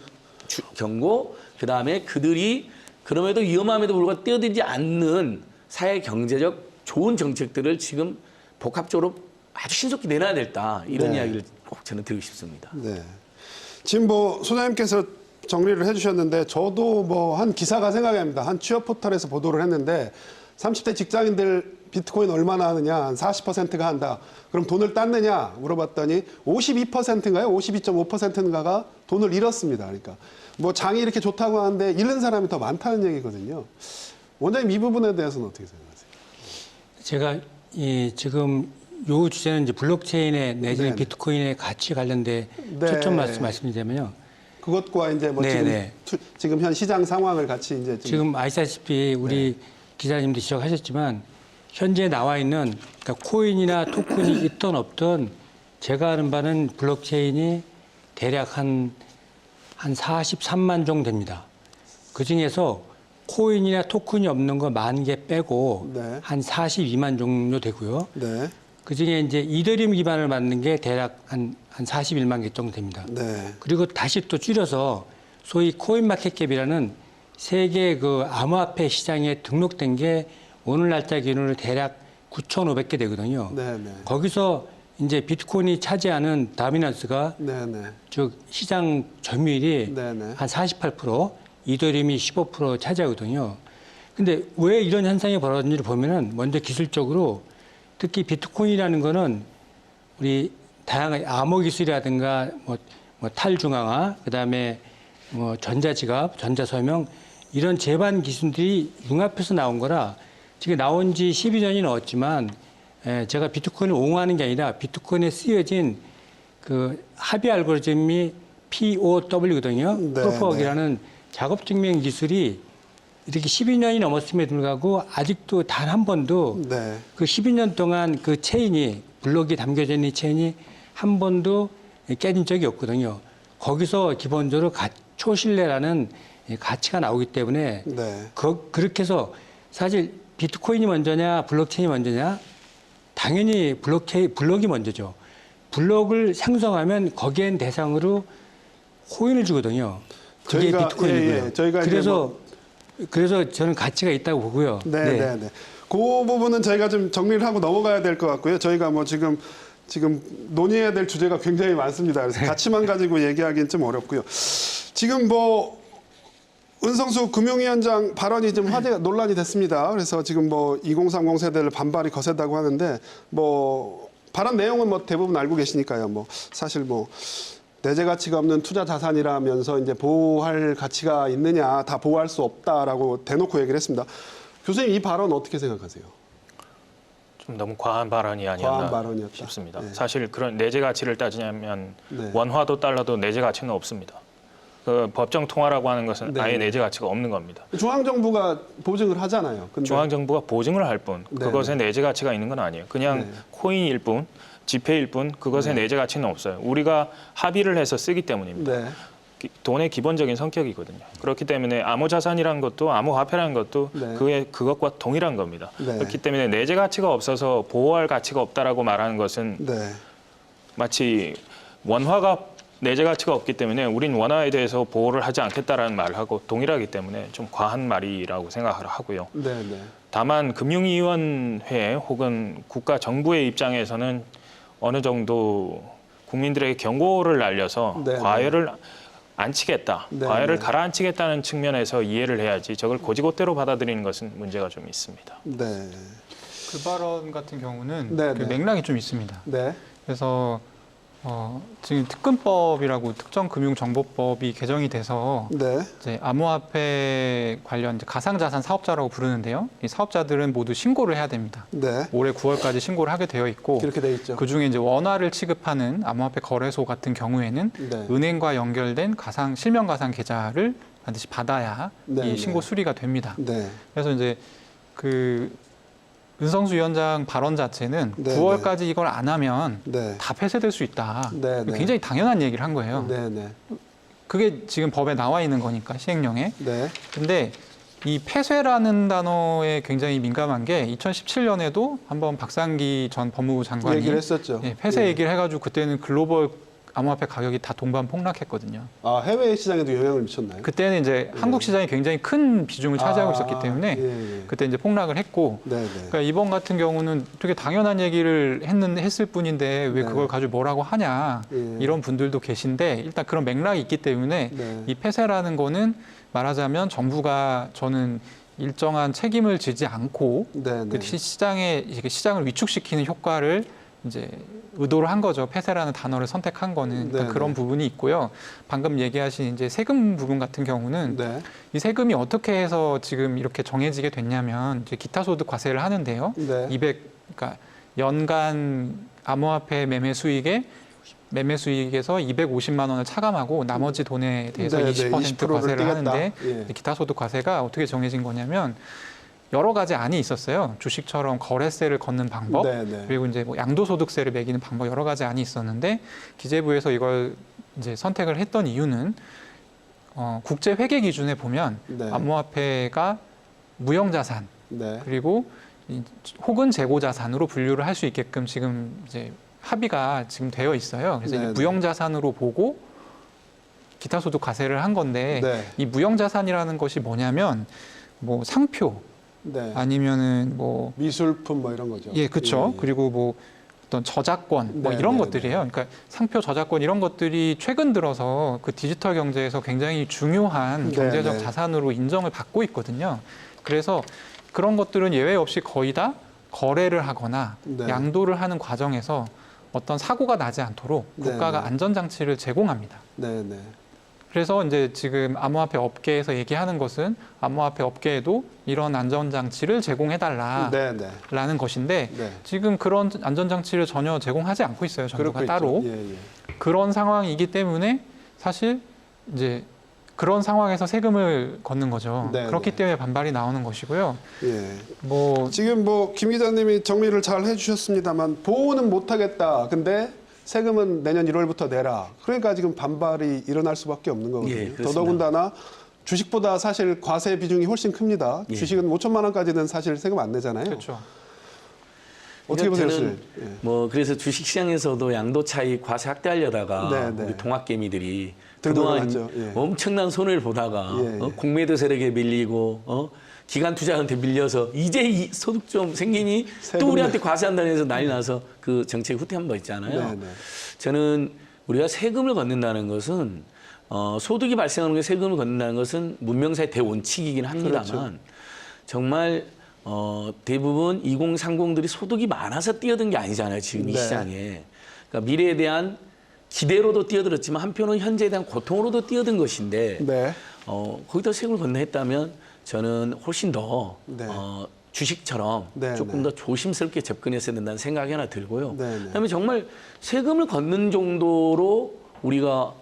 경고, 그다음에 그들이 그럼에도 위험함에도 불구하고 뛰어들지 않는 사회 경제적 좋은 정책들을 지금 복합적으로 아주 신속히 내놔야 됐다. 이런 네. 이야기를 꼭 저는 드리고 싶습니다. 네. 지금 뭐 소장님께서 정리를 해주셨는데 저도 뭐 한 기사가 생각이 납니다. 한 취업 포털에서 보도를 했는데 30대 직장인들 비트코인 얼마나 하느냐, 한 40%가 한다. 그럼 돈을 땄느냐 물어봤더니 52%인가요? 52.5%인가가 돈을 잃었습니다. 그러니까 뭐 장이 이렇게 좋다고 하는데 잃는 사람이 더 많다는 얘기거든요. 원장님 이 부분에 대해서는 어떻게 생각하세요? 제가 지금 요 주제는 이제 블록체인의 내지는 네네. 비트코인의 가치 관련돼 네. 초점 말씀드리자면요. 그것과 이제 뭐 네네. 지금 현 시장 상황을 같이 이제 지금 아시다시피 우리 기자님도 지적하셨지만 현재 나와 있는 그러니까 코인이나 토큰이 있던 없던 제가 아는 바는 블록체인이 대략 한 43만 정도 됩니다. 그 중에서 코인이나 토큰이 없는 거 10,000개 빼고 네. 한 42만 정도 되고요. 네. 그 중에 이제 이더리움 기반을 만든 게 대략 한 41만 개 정도 됩니다. 네. 그리고 다시 또 줄여서 소위 코인마켓캡이라는 세계 그 암호화폐 시장에 등록된 게 오늘 날짜 기준으로 대략 9,500개 되거든요. 네, 네. 거기서 이제 비트코인이 차지하는 다미넌스가 네, 네. 즉 시장 점유율이 네, 네. 한 48%, 이더리움이 15% 차지하거든요. 근데 왜 이런 현상이 벌어졌는지를 보면은 먼저 기술적으로 특히 비트코인이라는 거는 우리 다양한 암호 기술이라든가 뭐 탈중앙화, 그다음에 뭐 전자지갑, 전자서명 이런 제반 기술들이 융합해서 나온 거라 지금 나온 지 12년이 넘었지만 제가 비트코인을 옹호하는 게 아니라 비트코인에 쓰여진 그 합의 알고리즘이 POW거든요. 네, 프로프워크라는 작업 증명 기술이 이렇게 12년이 넘었음에도 불구하고 아직도 단 한 번도 네. 그 12년 동안 그 체인이 블록이 담겨져 있는 체인이 한 번도 깨진 적이 없거든요. 거기서 기본적으로 초신뢰라는 가치가 나오기 때문에 네. 그렇게 해서 사실 비트코인이 먼저냐 블록체인이 먼저냐 당연히 블록이 먼저죠. 블록을 생성하면 거기엔 대상으로 코인을 주거든요. 그게 저희가- 비트코인이고요. 예, 예. 저희가 이제 그래서 저는 가치가 있다고 보고요. 네, 네, 네. 그 부분은 저희가 좀 정리를 하고 넘어가야 될 것 같고요. 저희가 뭐 지금 지금 논의해야 될 주제가 굉장히 많습니다. 그래서 가치만 가지고 얘기하기는 좀 어렵고요. 지금 뭐 은성수 금융위원장 발언이 좀 화제가 논란이 됐습니다. 그래서 지금 뭐 2030 세대를 반발이 거세다고 하는데 뭐 발언 내용은 뭐 대부분 알고 계시니까요. 뭐 사실 뭐 내재 가치가 없는 투자 자산이라면서 이제 보호할 가치가 있느냐, 다 보호할 수 없다라고 대놓고 얘기를 했습니다. 교수님 이 발언 어떻게 생각하세요? 좀 너무 과한 발언이 아니었나 과한 발언이었다. 싶습니다. 네. 사실 그런 내재 가치를 따지냐면 네. 원화도 달러도 내재 가치는 없습니다. 그 법정 통화라고 하는 것은 네. 아예 내재 가치가 없는 겁니다. 중앙정부가 보증을 하잖아요. 근데 중앙정부가 보증을 할 뿐 네. 그것에 내재 가치가 있는 건 아니에요. 그냥 네. 코인일 뿐, 지폐일 뿐 그것에 내재 가치는 없어요. 우리가 합의를 해서 쓰기 때문입니다. 네. 돈의 기본적인 성격이거든요. 그렇기 때문에 암호자산이라는 것도 암호화폐라는 것도 네. 그것과 동일한 겁니다. 네. 그렇기 때문에 내재 가치가 없어서 보호할 가치가 없다라고 말하는 것은 네. 마치 원화가 내재 가치가 없기 때문에 우린 원화에 대해서 보호를 하지 않겠다라는 말하고 동일하기 때문에 좀 과한 말이라고 생각을 하고요. 네. 네. 다만 금융위원회 혹은 국가 정부의 입장에서는 어느 정도 국민들에게 경고를 날려서 네, 과열을 안 치겠다, 네, 과열을 네. 가라앉히겠다는 측면에서 이해를 해야지 저걸 고지고대로 받아들이는 것은 문제가 좀 있습니다. 네. 그 발언 같은 경우는 네, 그 네. 맥락이 좀 있습니다. 네. 그래서 지금 특근법이라고 특정금융정보법이 개정이 돼서 네. 이제 암호화폐 관련 이제 가상자산 사업자라고 부르는데요. 이 사업자들은 모두 신고를 해야 됩니다. 네. 올해 9월까지 신고를 하게 되어 있고 그렇게 돼 있죠. 그 중에 이제 원화를 취급하는 암호화폐 거래소 같은 경우에는 네. 은행과 연결된 실명 가상 계좌를 반드시 받아야 네, 이 네. 신고 수리가 됩니다. 네. 그래서 이제 그 은성수 위원장 발언 자체는 네, 9월까지 이걸 안 하면 네. 다 폐쇄될 수 있다. 네, 네. 굉장히 당연한 얘기를 한 거예요. 네. 네. 그게 지금 법에 나와 있는 거니까 시행령에. 네. 근데 이 폐쇄라는 단어에 굉장히 민감한 게 2017년에도 한번 박상기 전 법무부 장관이 얘기를 했었죠. 예, 폐쇄 예. 얘기를 해가지고 그때는 글로벌 암호화폐 가격이 다 동반 폭락했거든요. 아, 해외 시장에도 영향을 미쳤나요? 그때는 이제 한국 시장이 굉장히 큰 비중을 차지하고 있었기 때문에 예, 예. 그때 이제 폭락을 했고 네, 네. 그러니까 이번 같은 경우는 되게 당연한 얘기를 했을 뿐인데 왜 네. 그걸 가지고 뭐라고 하냐 예. 이런 분들도 계신데 일단 그런 맥락이 있기 때문에 네. 이 폐쇄라는 거는 말하자면 정부가 저는 일정한 책임을 지지 않고 네, 네. 그 시장을 위축시키는 효과를 이제 의도를 한 거죠. 폐쇄라는 단어를 선택한 거는 그러니까 네, 그런 네. 부분이 있고요. 방금 얘기하신 이제 세금 부분 같은 경우는 네. 이 세금이 어떻게 해서 지금 이렇게 정해지게 됐냐면 이제 기타소득 과세를 하는데요. 네. 그러니까 연간 암호화폐 매매 수익에서 250만 원을 차감하고 나머지 돈에 대해서 네, 네, 20% 20%를 과세를 떼겠다. 하는데 예. 기타소득 과세가 어떻게 정해진 거냐면 여러 가지 안이 있었어요. 주식처럼 거래세를 걷는 방법, 네, 네. 그리고 이제 뭐 양도소득세를 매기는 방법 여러 가지 안이 있었는데 기재부에서 이걸 이제 선택을 했던 이유는 국제 회계 기준에 보면 네. 암호화폐가 무형자산 네. 그리고 혹은 재고자산으로 분류를 할 수 있게끔 지금 이제 합의가 지금 되어 있어요. 그래서 네, 이제 네. 무형자산으로 보고 기타소득 과세를 한 건데 네. 이 무형자산이라는 것이 뭐냐면 뭐 상표 네. 아니면은 뭐 미술품 뭐 이런 거죠. 예, 그렇죠. 예, 예. 그리고 뭐 어떤 저작권 뭐 네, 이런 네, 것들이에요. 그러니까 상표, 저작권 이런 것들이 최근 들어서 그 디지털 경제에서 굉장히 중요한 네, 경제적 네. 자산으로 인정을 받고 있거든요. 그래서 그런 것들은 예외 없이 거의 다 거래를 하거나 네. 양도를 하는 과정에서 어떤 사고가 나지 않도록 네, 국가가 네. 안전장치를 제공합니다. 네, 네. 그래서 이제 지금 암호화폐 업계에서 얘기하는 것은 암호화폐 업계에도 이런 안전장치를 제공해달라라는 네, 네. 것인데 네. 지금 그런 안전장치를 전혀 제공하지 않고 있어요. 정부가 그렇고 따로. 있죠. 예, 예. 그런 상황이기 때문에 사실 이제 그런 상황에서 세금을 걷는 거죠. 네, 그렇기 네. 때문에 반발이 나오는 것이고요. 예. 뭐 지금 뭐 김 기자님이 정리를 잘 해주셨습니다만 보호는 못하겠다. 근데 세금은 내년 1월부터 내라. 그러니까 지금 반발이 일어날 수밖에 없는 거거든요. 예, 그렇습니다. 더더군다나 주식보다 사실 과세 비중이 훨씬 큽니다. 예. 주식은 5천만 원까지는 사실 세금 안 내잖아요. 그렇죠. 어떻게 보세요, 저는 선생님? 예. 뭐 그래서 주식시장에서도 양도 차익 과세 확대하려다가 네, 네. 우리 동학개미들이 들고 그동안 나갔죠. 예. 엄청난 손해를 보다가 예, 예. 공매도 세력에 밀리고 기관 투자한테 밀려서 이제 이 소득 좀 생기니 또 세금 우리한테 과세한다고 해서 난리 나서 그 정책이 후퇴한 바 있잖아요. 네. 저는 우리가 세금을 걷는다는 것은 소득이 발생하는 게 세금을 걷는다는 것은 문명사의 대원칙이긴 합니다만 그렇죠. 정말 대부분 2030들이 소득이 많아서 뛰어든 게 아니잖아요. 지금 이 네. 시장에. 그러니까 미래에 대한 기대로도 뛰어들었지만 한편으로는 현재에 대한 고통으로도 뛰어든 것인데 네. 거기다 세금을 걷나 했다면 저는 훨씬 더 네. 주식처럼 네, 조금 네. 더 조심스럽게 접근했어야 된다는 생각이 하나 들고요. 네, 네. 그다음에 정말 세금을 걷는 정도로 우리가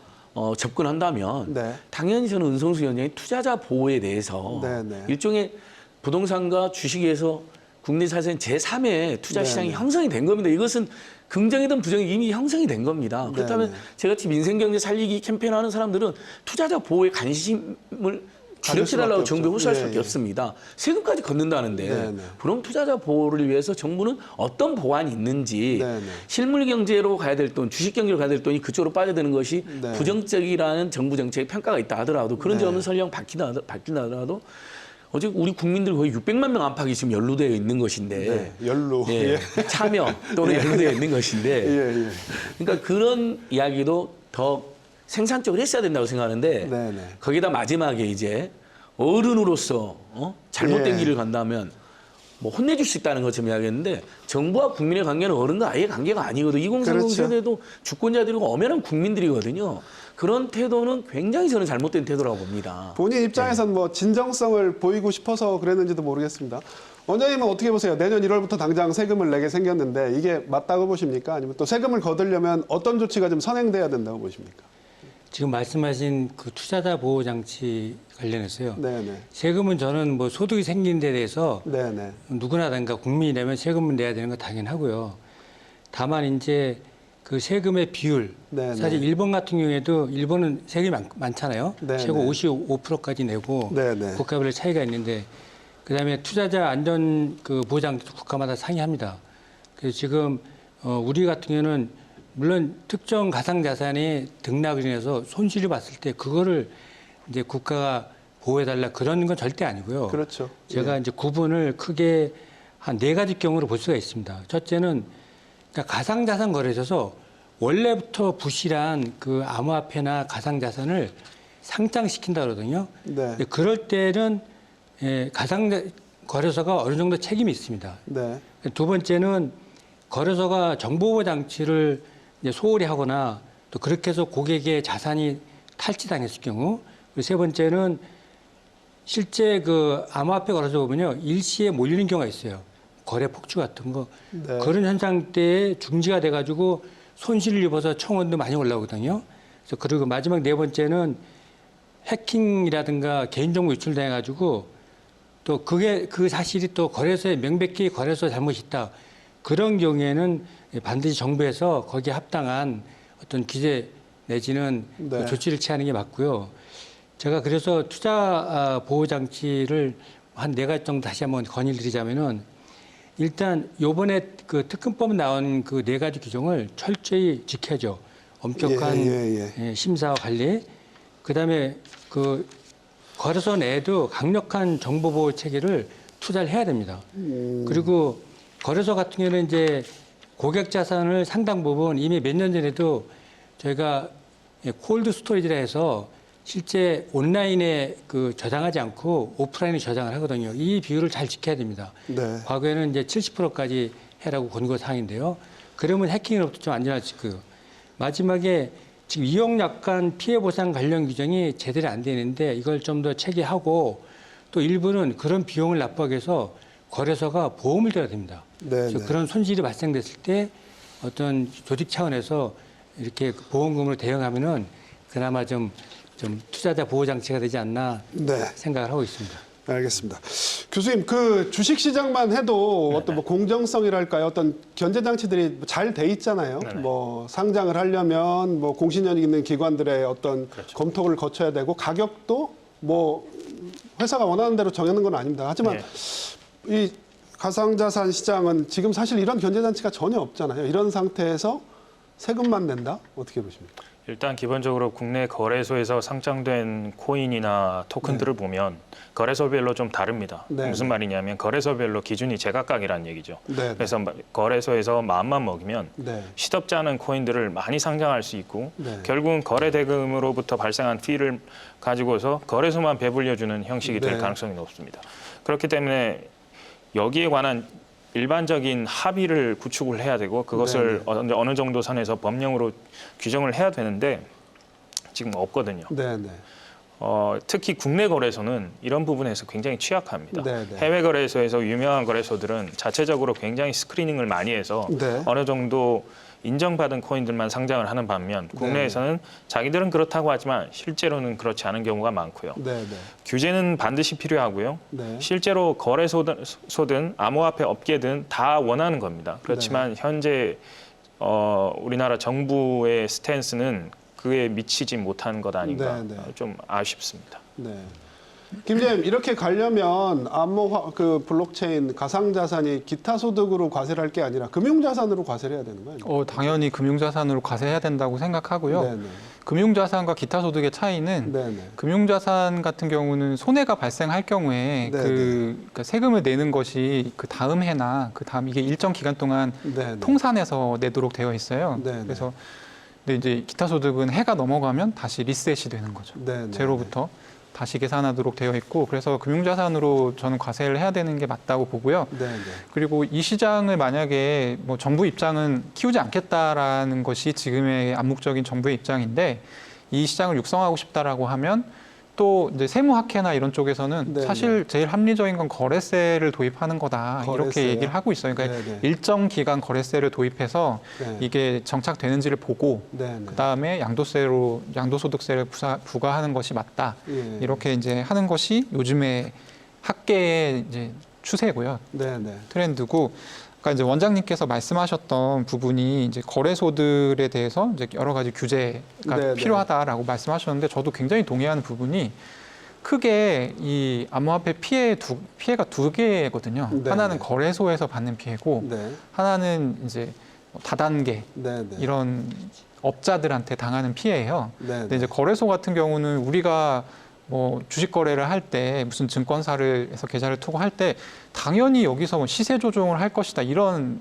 접근한다면 네. 당연히 저는 은성수 위원장이 투자자 보호에 대해서 네, 네. 일종의 부동산과 주식에서 국내 사실 제3의 투자 시장이 네, 네. 형성이 된 겁니다. 이것은 긍정이든 부정이든 이미 형성이 된 겁니다. 그렇다면 네. 제같이 민생경제 살리기 캠페인하는 사람들은 투자자 보호에 관심을 기력해달라고 정부에 호소할 예, 수밖에 예. 없습니다. 세금까지 걷는다는데 네, 네. 그럼 투자자 보호를 위해서 정부는 어떤 보완이 있는지 네, 네. 실물 경제로 가야 될 돈, 주식 경제로 가야 될 돈이 그쪽으로 빠져드는 것이 네. 부정적이라는 정부 정책의 평가가 있다 하더라도 그런 네. 점은 설령 바뀐다 하더라도 어제 우리 국민들 거의 600만 명 안팎이 지금 연루되어 있는 것인데 네. 연루. 예, 참여 또는 연루되어 있는 것인데 예, 예. 그러니까 그런 이야기도 더 생산적으로 했어야 된다고 생각하는데 네, 네. 거기다 마지막에 이제 어른으로서 잘못된 예. 길을 간다면 뭐 혼내줄 수 있다는 것처럼 이야기했는데 정부와 국민의 관계는 어른과 아예 관계가 아니거든요. 2030 그렇죠. 세대도 주권자들이고 엄연한 국민들이거든요. 그런 태도는 굉장히 저는 잘못된 태도라고 봅니다. 본인 입장에선 뭐 진정성을 보이고 싶어서 그랬는지도 모르겠습니다. 원장님은 어떻게 보세요? 내년 1월부터 당장 세금을 내게 생겼는데 이게 맞다고 보십니까? 아니면 또 세금을 거두려면 어떤 조치가 좀 선행돼야 된다고 보십니까? 지금 말씀하신 그 투자자 보호 장치 관련해서요. 네네. 세금은 저는 뭐 소득이 생긴 데 대해서 네네. 누구나 다니까 국민이 내면 세금을 내야 되는 거 당연하고요. 다만 이제 그 세금의 비율, 네네. 사실 일본 같은 경우에도 일본은 세금이 많잖아요. 네네. 최고 55%까지 내고 네네. 국가별로 차이가 있는데 그다음에 투자자 안전 그 보장도 국가마다 상이합니다. 그래서 지금 우리 같은 경우는 물론 특정 가상자산이 등락을 인해서 손실을 봤을 때 그거를 이제 국가가 보호해달라 그런 건 절대 아니고요. 그렇죠. 제가 이제 구분을 크게 한 4가지 경우로 볼 수가 있습니다. 첫째는 그러니까 가상자산 거래소에서 원래부터 부실한 그 암호화폐나 가상자산을 상장시킨다 그러거든요. 네. 근데 그럴 때는 거래소가 어느 정도 책임이 있습니다. 네. 두 번째는 거래소가 정보보호 장치를 이제 소홀히 하거나 또 그렇게 해서 고객의 자산이 탈취당했을 경우, 그리고 세 번째는 실제 그 암호화폐 거래소 보면요 일시에 몰리는 경우가 있어요. 거래 폭주 같은 거 네. 그런 현상 때에 중지가 돼가지고 손실을 입어서 청원도 많이 올라오거든요. 그래서 그리고 마지막 네 번째는 해킹이라든가 개인정보 유출돼가지고 또 그게 그 사실이 또 거래소에 명백히 거래소 잘못이 있다. 그런 경우에는 반드시 정부에서 거기에 합당한 어떤 규제 내지는 네. 조치를 취하는 게 맞고요. 제가 그래서 투자 보호 장치를 한 4가지 정도 다시 한번 건의를 드리자면은 일단 요번에 그 특검법 나온 그 4가지 규정을 철저히 지켜줘. 엄격한 예. 심사와 관리. 그다음에 그 거래소 내에도 강력한 정보 보호 체계를 투자를 해야 됩니다. 그리고 거래소 같은 경우는 이제 고객 자산을 상당 부분 이미 몇 년 전에도 저희가 콜드 스토리지라 해서 실제 온라인에 그 저장하지 않고 오프라인에 저장을 하거든요. 이 비율을 잘 지켜야 됩니다. 네. 과거에는 이제 70%까지 해라고 권고 사항인데요. 그러면 해킹으로부터 좀 안전할 수 있고요. 마지막에 지금 이용 약관 피해 보상 관련 규정이 제대로 안 되는데 이걸 좀 더 체계하고 또 일부는 그런 비용을 납부하기 위해서 거래소가 보험을 들어야 됩니다. 네. 그래서 그런 손실이 발생됐을 때 어떤 조직 차원에서 이렇게 보험금으로 대응하면은 그나마 좀 투자자 보호 장치가 되지 않나 네. 생각을 하고 있습니다. 알겠습니다. 교수님, 그 주식 시장만 해도 어떤 뭐 공정성이랄까요? 어떤 견제 장치들이 잘 돼 있잖아요. 네네. 뭐 상장을 하려면 뭐 공신력 있는 기관들의 어떤 그렇죠. 검토를 거쳐야 되고 가격도 뭐 회사가 원하는 대로 정하는 건 아닙니다. 하지만 이 가상자산 시장은 지금 사실 이런 견제 장치가 전혀 없잖아요. 이런 상태에서 세금만 낸다? 어떻게 보십니까? 일단 기본적으로 국내 거래소에서 상장된 코인이나 토큰들을 보면 거래소별로 좀 다릅니다. 네. 무슨 말이냐면 거래소별로 기준이 제각각이라는 얘기죠. 네. 그래서 거래소에서 마음만 먹이면 네. 시덥지 않은 코인들을 많이 상장할 수 있고 네. 결국은 거래 대금으로부터 발생한 피를 가지고서 거래소만 배불려주는 형식이 될 네. 가능성이 높습니다. 그렇기 때문에 여기에 관한 일반적인 합의를 구축을 해야 되고 그것을 어느 정도 선에서 법령으로 규정을 해야 되는데 지금 없거든요. 네. 네. 특히 국내 거래소는 이런 부분에서 굉장히 취약합니다. 네, 네. 해외 거래소에서 유명한 거래소들은 자체적으로 굉장히 스크리닝을 많이 해서 네. 어느 정도 인정받은 코인들만 상장을 하는 반면 국내에서는 자기들은 그렇다고 하지만 실제로는 그렇지 않은 경우가 많고요. 네. 네. 규제는 반드시 필요하고요. 네. 실제로 거래소든 암호화폐 업계든 다 원하는 겁니다. 그렇지만 현재 우리나라 정부의 스탠스는 그에 미치지 못한 것 아닌가 네, 네. 좀 아쉽습니다. 네. 김재임, 이렇게 가려면 그 블록체인 가상자산이 기타 소득으로 과세를 할 게 아니라 금융자산으로 과세를 해야 되는 거예요? 당연히 금융자산으로 과세해야 된다고 생각하고요. 네. 네. 금융자산과 기타 소득의 차이는 네. 네. 금융자산 같은 경우는 손해가 발생할 경우에 네, 그러니까 세금을 내는 것이 그 다음 해나 그 다음 이게 일정 기간 동안 네. 네. 통산해서 내도록 되어 있어요. 네, 네. 그래서 근데 이제 기타 소득은 해가 넘어가면 다시 리셋이 되는 거죠. 네, 네. 제로부터 다시 계산하도록 되어 있고 그래서 금융자산으로 저는 과세를 해야 되는 게 맞다고 보고요. 네. 네. 그리고 이 시장을 만약에 뭐 정부 입장은 키우지 않겠다라는 것이 지금의 암묵적인 정부의 입장인데 이 시장을 육성하고 싶다라고 하면 또 이제 세무학회나 이런 쪽에서는 네, 사실 제일 합리적인 건 거래세를 도입하는 거다 거래세요? 이렇게 얘기를 하고 있어요. 그러니까 네, 네. 일정 기간 거래세를 도입해서 네. 이게 정착되는지를 보고 네. 네. 그다음에 양도소득세를 부과하는 것이 맞다. 예. 이렇게 이제 하는 것이 요즘의 학계의 이제 추세고요. 네. 네. 트렌드고, 그러니까 이제 원장님께서 말씀하셨던 부분이 이제 거래소들에 대해서 이제 여러 가지 규제가 네, 필요하다라고 말씀하셨는데 저도 굉장히 동의하는 부분이 크게 이 암호화폐 피해가 두 개거든요. 네, 하나는 네. 거래소에서 받는 피해고 네. 하나는 이제 다단계 네. 네. 이런 업자들한테 당하는 피해예요. 네. 근데 이제 거래소 같은 경우는 우리가 뭐 주식 거래를 할 때 무슨 증권사를 해서 계좌를 투고할 때 당연히 여기서 뭐 시세 조종을 할 것이다 이런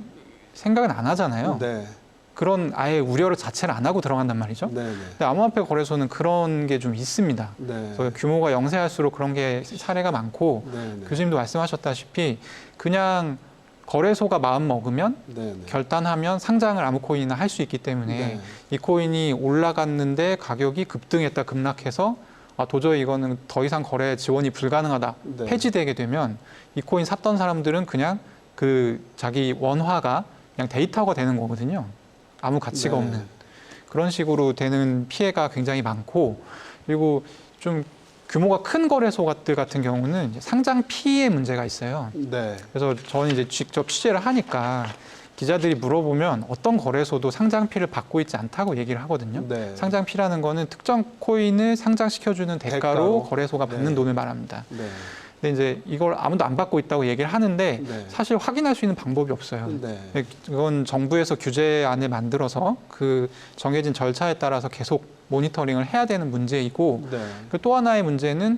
생각은 안 하잖아요. 네. 그런 아예 우려를 자체를 안 하고 들어간단 말이죠. 네. 네. 근데 암호화폐 거래소는 그런 게 좀 있습니다. 네. 그래서 규모가 영세할수록 그런 게 사례가 많고 네. 네. 교수님도 말씀하셨다시피 그냥 거래소가 마음 먹으면 네. 네. 결단하면 상장을 아무 코인이나 할 수 있기 때문에 네. 이 코인이 올라갔는데 가격이 급등했다 급락해서 도저히 이거는 더 이상 거래 지원이 불가능하다 네. 폐지되게 되면 이 코인 샀던 사람들은 그냥 그 자기 원화가 그냥 데이터가 되는 거거든요. 아무 가치가 네. 없는 그런 식으로 되는 피해가 굉장히 많고 그리고 좀 규모가 큰 거래소들 같은 경우는 이제 상장 피해 문제가 있어요. 네. 그래서 저는 이제 직접 취재를 하니까 기자들이 물어보면 어떤 거래소도 상장피를 받고 있지 않다고 얘기를 하거든요. 네. 상장피라는 거는 특정 코인을 상장시켜주는 대가로 거래소가 받는 네. 돈을 말합니다. 네. 근데 이제 이걸 아무도 안 받고 있다고 얘기를 하는데 네. 사실 확인할 수 있는 방법이 없어요. 네. 이건 정부에서 규제안을 만들어서 그 정해진 절차에 따라서 계속 모니터링을 해야 되는 문제이고 네. 또 하나의 문제는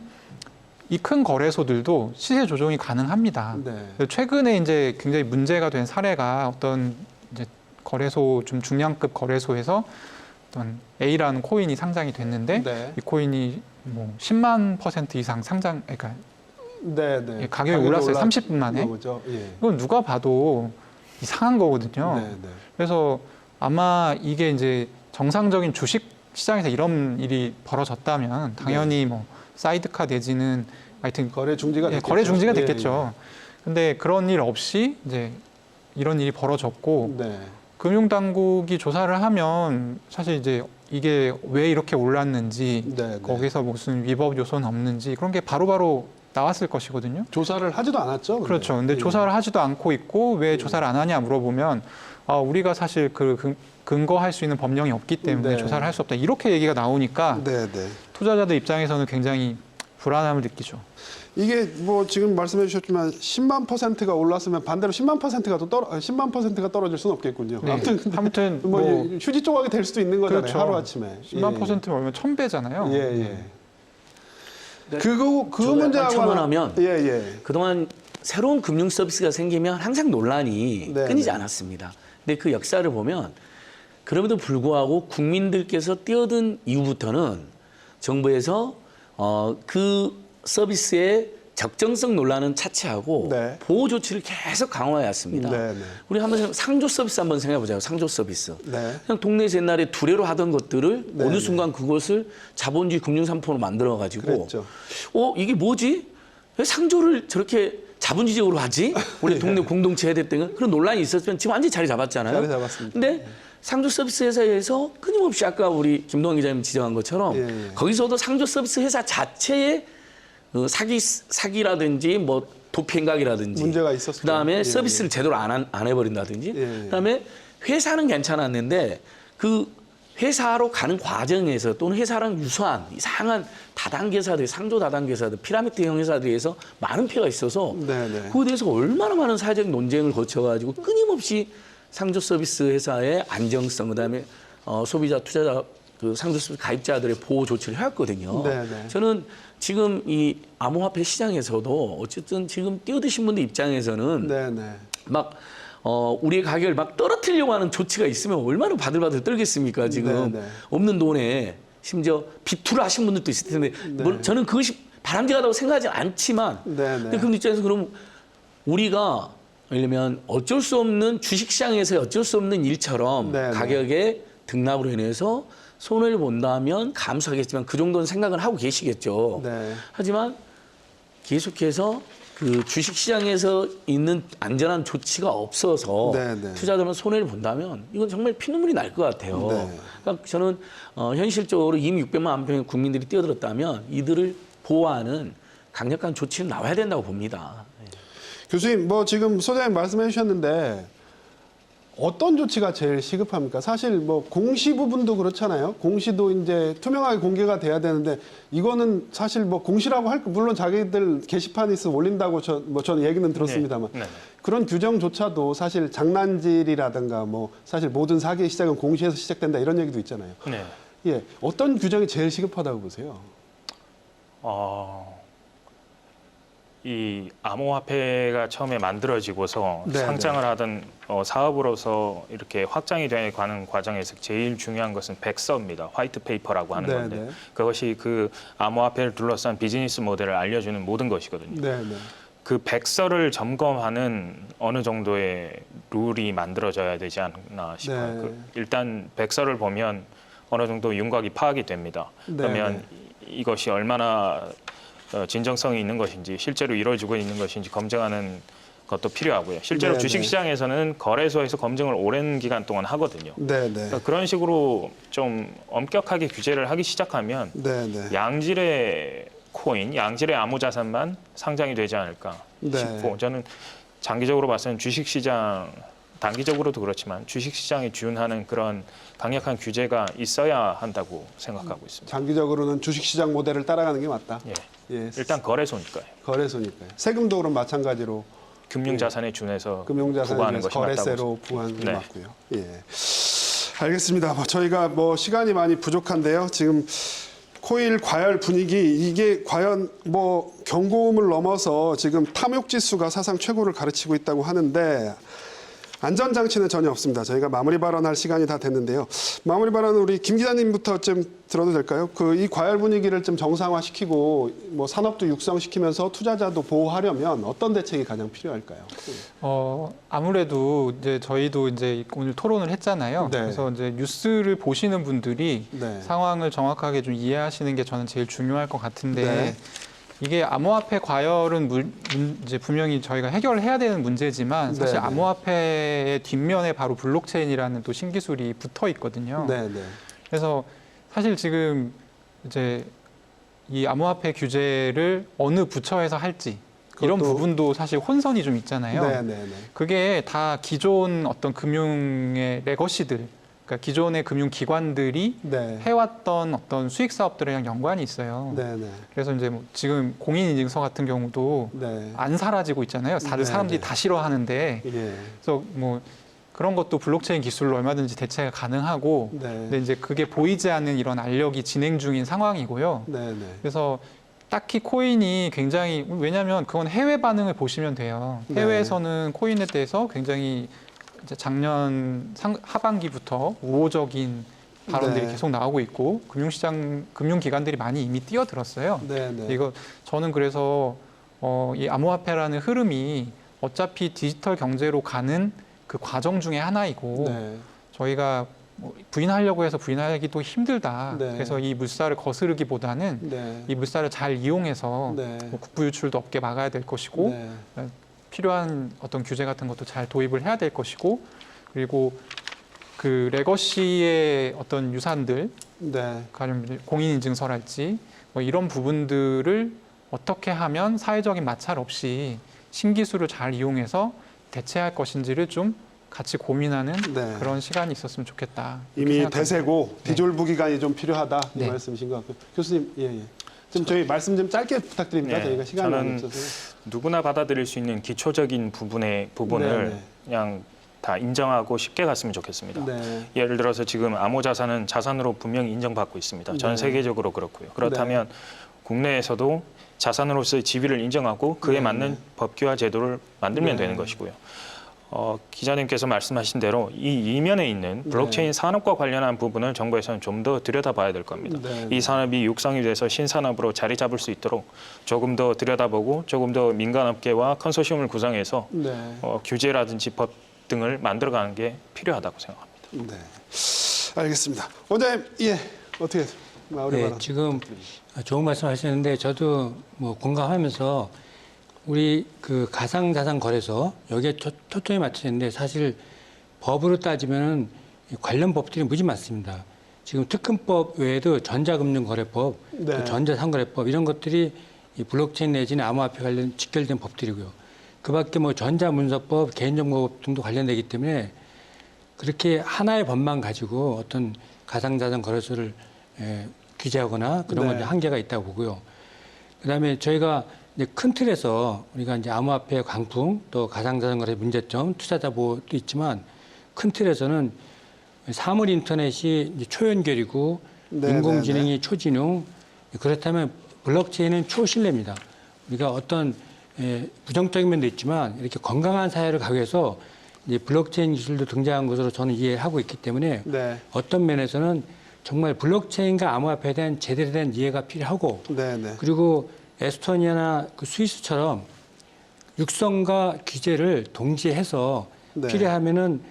이 큰 거래소들도 시세 조정이 가능합니다. 네. 최근에 이제 굉장히 문제가 된 사례가 어떤 이제 거래소 좀 중량급 거래소에서 어떤 A라는 코인이 상장이 됐는데 네. 이 코인이 뭐 10만 % 이상 상장, 그러니까 네. 네. 가격이 올랐어요. 30분 만에. 거죠. 예. 이건 누가 봐도 이상한 거거든요. 네. 네. 그래서 아마 이게 이제 정상적인 주식 시장에서 이런 일이 벌어졌다면 당연히 뭐 사이드카 내지는 하여튼 거래 중지가 됐겠죠. 거래 중지가 예, 됐겠죠. 근데 그런 일 없이 이제 이런 일이 벌어졌고 네. 금융당국이 조사를 하면 사실 이제 이게 왜 이렇게 올랐는지 네. 네. 거기서 무슨 위법 요소는 없는지 그런 게 바로바로 나왔을 것이거든요. 조사를 하지도 않았죠. 근데. 그렇죠. 근데 예. 조사를 하지도 않고 있고 왜 조사를 안 하냐 물어보면 우리가 사실 근거할 수 있는 법령이 없기 때문에 네. 조사를 할 수 없다. 이렇게 얘기가 나오니까 네. 네. 투자자들 입장에서는 굉장히 불안함을 느끼죠. 이게 뭐 지금 말씀해 주셨지만 10만 %가 올랐으면 반대로 10만 %가 또 10만 %가 떨어질 수는 없겠군요. 네. 아무튼 뭐 휴지 조각이 될 수도 있는 거잖아요. 그렇죠. 하루 아침에. 10만 %면 1000배잖아요. 예, 예. 그 저거 문제하고 첨언하면 예, 예. 그동안 새로운 금융 서비스가 생기면 항상 논란이 네, 끊이지 네. 않았습니다. 근데 그 역사를 보면 그럼에도 불구하고 국민들께서 뛰어든 이후부터는 정부에서 그 서비스의 적정성 논란은 차치하고 네. 보호 조치를 계속 강화해 왔습니다. 네, 네. 우리 한번 상조 서비스 한번 생각해 보자요. 상조 서비스. 네. 그냥 동네에서 옛날에 두레로 하던 것들을 네, 어느 네. 순간 그것을 자본주의 금융상품으로 만들어 가지고 그랬죠. 이게 뭐지? 왜 상조를 저렇게 자본주의적으로 하지? 원래 동네 공동체 해야 됐던 그런 논란이 있었지만 지금 완전히 자리 잡았잖아요. 자리 잡았습니다. 근데 상조 서비스 회사에서 끊임없이 아까 우리 김동환 기자님 지적한 것처럼 예, 예. 거기서도 상조 서비스 회사 자체의 사기라든지 뭐 도피 행각이라든지 문제가 있었어요. 그다음에 예, 서비스를 제대로 안 해버린다든지 예, 예. 그다음에 회사는 괜찮았는데 그 회사로 가는 과정에서 또는 회사랑 유사한 이상한 다단계사들, 상조 다단계사들, 피라미드형 회사들에서 많은 피해가 있어서 네, 네. 그거에 대해서 얼마나 많은 사회적 논쟁을 거쳐가지고 끊임없이 상조 서비스 회사의 안정성, 그다음에 소비자, 투자자, 그 상조 서비스 가입자들의 보호 조치를 해왔거든요. 네, 네. 저는 지금 이 암호화폐 시장에서도 어쨌든 지금 뛰어드신 분들 입장에서는 네, 네. 막 우리의 가격을 막 떨어뜨리려고 하는 조치가 있으면 얼마나 바들바들 떨겠습니까? 지금 네, 네. 없는 돈에 심지어 비투를 하신 분들도 있을 텐데 네. 저는 그것이 바람직하다고 생각하지 않지만 네, 네. 근데 그 입장에서 그럼 우리가 예를 들면 어쩔 수 없는 주식시장에서 어쩔 수 없는 일처럼 네, 네. 가격의 등락으로 인해서 손해를 본다면 감수하겠지만 그 정도는 생각을 하고 계시겠죠. 네. 하지만 계속해서 그 주식시장에서 있는 안전한 조치가 없어서 네, 네. 투자자들은 손해를 본다면 이건 정말 피눈물이 날 것 같아요. 네. 그러니까 저는 현실적으로 이미 600만 명의 국민들이 뛰어들었다면 이들을 보호하는 강력한 조치는 나와야 된다고 봅니다. 교수님, 뭐 지금 소장님 말씀해 주셨는데 어떤 조치가 제일 시급합니까? 사실 뭐 공시 부분도 그렇잖아요. 공시도 이제 투명하게 공개가 돼야 되는데 이거는 사실 뭐 공시라고 할 물론 자기들 게시판에 있어 올린다고 저는 얘기는 들었습니다만 네. 그런 규정조차도 사실 장난질이라든가 뭐 사실 모든 사기의 시작은 공시에서 시작된다 이런 얘기도 있잖아요. 네. 예, 어떤 규정이 제일 시급하다고 보세요? 이 암호화폐가 처음에 만들어지고서 네, 상장을 하던 사업으로서 이렇게 확장이 되는 과정에서 제일 중요한 것은 백서입니다. 화이트 페이퍼라고 하는 네, 건데 네. 그것이 그 암호화폐를 둘러싼 비즈니스 모델을 알려주는 모든 것이거든요. 네, 네. 그 백서를 점검하는 어느 정도의 룰이 만들어져야 되지 않나 싶어요. 네. 일단 백서를 보면 어느 정도 윤곽이 파악이 됩니다. 네, 그러면 이것이 얼마나 진정성이 있는 것인지 실제로 이루어지고 있는 것인지 검증하는 것도 필요하고요. 실제로 네, 주식시장에서는 거래소에서 검증을 오랜 기간 동안 하거든요. 네, 네. 그러니까 그런 식으로 좀 엄격하게 규제를 하기 시작하면 네, 네. 양질의 코인, 양질의 암호자산만 상장이 되지 않을까 네. 싶고 저는 장기적으로 봐서는 주식시장, 단기적으로도 그렇지만 주식시장에 준하는 그런 강력한 규제가 있어야 한다고 생각하고 있습니다. 장기적으로는 주식시장 모델을 따라가는 게 맞다. 예. 예, 일단 거래소니까요. 거래소니까요. 세금도 그럼 마찬가지로 금융자산에 준해서 부과하는 금융자산에서 것이 맞다고 거래세로 부과하는 게 네. 맞고요. 예. 알겠습니다. 저희가 시간이 많이 부족한데요. 지금 코일 과열 분위기 이게 과연 경고음을 넘어서 지금 탐욕 지수가 사상 최고를 가르치고 있다고 하는데 안전장치는 전혀 없습니다. 저희가 마무리 발언할 시간이 다 됐는데요. 마무리 발언은 우리 김 기자님부터 좀 들어도 될까요? 이 과열 분위기를 좀 정상화시키고 산업도 육성시키면서 투자자도 보호하려면 어떤 대책이 가장 필요할까요? 아무래도 이제 저희도 이제 오늘 토론을 했잖아요. 네. 그래서 이제 뉴스를 보시는 분들이 네. 상황을 정확하게 좀 이해하시는 게 저는 제일 중요할 것 같은데 네. 이게 암호화폐 과열은 이제 분명히 저희가 해결해야 되는 문제지만 사실 네, 네. 암호화폐의 뒷면에 바로 블록체인이라는 또 신기술이 붙어 있거든요. 네, 네. 그래서 사실 지금 이제 이 암호화폐 규제를 어느 부처에서 할지 이런 그것도- 부분도 사실 혼선이 좀 있잖아요. 네, 네, 네. 그게 다 기존 어떤 금융의 레거시들 그러니까 기존의 금융기관들이 네. 해왔던 어떤 수익 사업들이랑 연관이 있어요. 네, 네. 그래서 이제 뭐 지금 공인인증서 같은 경우도 네. 안 사라지고 있잖아요. 다들 네, 사람들이 네. 다 싫어하는데 예. 그래서 뭐 그런 것도 블록체인 기술로 얼마든지 대체가 가능하고 네. 근데 이제 그게 보이지 않는 이런 알력이 진행 중인 상황이고요. 네, 네. 그래서 딱히 코인이 굉장히 왜냐하면 그건 해외 반응을 보시면 돼요. 네. 해외에서는 코인에 대해서 굉장히 이제 작년 하반기부터 우호적인 발언들이 네. 계속 나오고 있고 금융기관들이 많이 이미 뛰어들었어요. 네, 네. 이거 저는 그래서 이 암호화폐라는 흐름이 어차피 디지털 경제로 가는 그 과정 중에 하나이고 네. 저희가 뭐 부인하려고 해서 부인하기도 힘들다. 네. 그래서 이 물살을 거스르기보다는 네. 이 물살을 잘 이용해서 네. 뭐 국부 유출도 없게 막아야 될 것이고 네. 필요한 어떤 규제 같은 것도 잘 도입을 해야 될 것이고 그리고 그 레거시의 어떤 유산들 네. 가령 공인인증서랄지 뭐 이런 부분들을 어떻게 하면 사회적인 마찰 없이 신기술을 잘 이용해서 대체할 것인지를 좀 같이 고민하는 네. 그런 시간이 있었으면 좋겠다. 이미 생각합니다. 대세고 네. 디졸브 기간이 좀 필요하다 이 네. 말씀이신 것 같고요. 교수님, 예, 예. 좀 저희 말씀 좀 짧게 부탁드립니다. 네, 저희가 시간이 많이 저는 없어서. 누구나 받아들일 수 있는 기초적인 부분을 네, 네. 그냥 다 인정하고 쉽게 갔으면 좋겠습니다. 네. 예를 들어서 지금 암호 자산은 자산으로 분명히 인정받고 있습니다. 전 네. 세계적으로 그렇고요. 그렇다면 국내에서도 자산으로서의 지위를 인정하고 그에 네. 맞는 법규와 제도를 만들면 네. 되는 것이고요. 기자님께서 말씀하신 대로 이 이면에 있는 블록체인 산업과 관련한 부분을 정부에서는 좀 더 들여다봐야 될 겁니다. 네. 이 산업이 육성이 돼서 신산업으로 자리 잡을 수 있도록 조금 더 들여다보고 조금 더 민간업계와 컨소시엄을 구성해서 네. 규제라든지 법 등을 만들어가는 게 필요하다고 생각합니다. 네. 알겠습니다. 원장님, 예, 어떻게 마무리 네, 발언? 지금 좋은 말씀하시는데 저도 뭐 공감하면서 우리 그 가상자산 거래소 여기에 초점이 맞춰있는데 사실 법으로 따지면 관련 법들이 무지 많습니다. 지금 특근법 외에도 전자금융거래법, 네. 또 전자상거래법 이런 것들이 이 블록체인 내지는 암호화폐 관련 직결된 법들이고요. 그밖에 뭐 전자문서법, 개인정보법 등도 관련되기 때문에 그렇게 하나의 법만 가지고 어떤 가상자산 거래소를 규제하거나 그런 건 네. 이제 한계가 있다고 보고요. 그다음에 저희가 이제 큰 틀에서 우리가 이제 암호화폐 강풍 또 가상자산 거래 문제점, 투자자 보호도 있지만 큰 틀에서는 사물 인터넷이 이제 초연결이고 네, 인공지능이 초진용 그렇다면 블록체인은 초신뢰입니다. 우리가 어떤 부정적인 면도 있지만 이렇게 건강한 사회를 가기 위해서 이제 블록체인 기술도 등장한 것으로 저는 이해하고 있기 때문에 네. 어떤 면에서는 정말 블록체인과 암호화폐에 대한 제대로 된 이해가 필요하고 네, 네. 그리고 에스토니아나 그 스위스처럼 육성과 규제를 동시에 해서 네. 필요하면은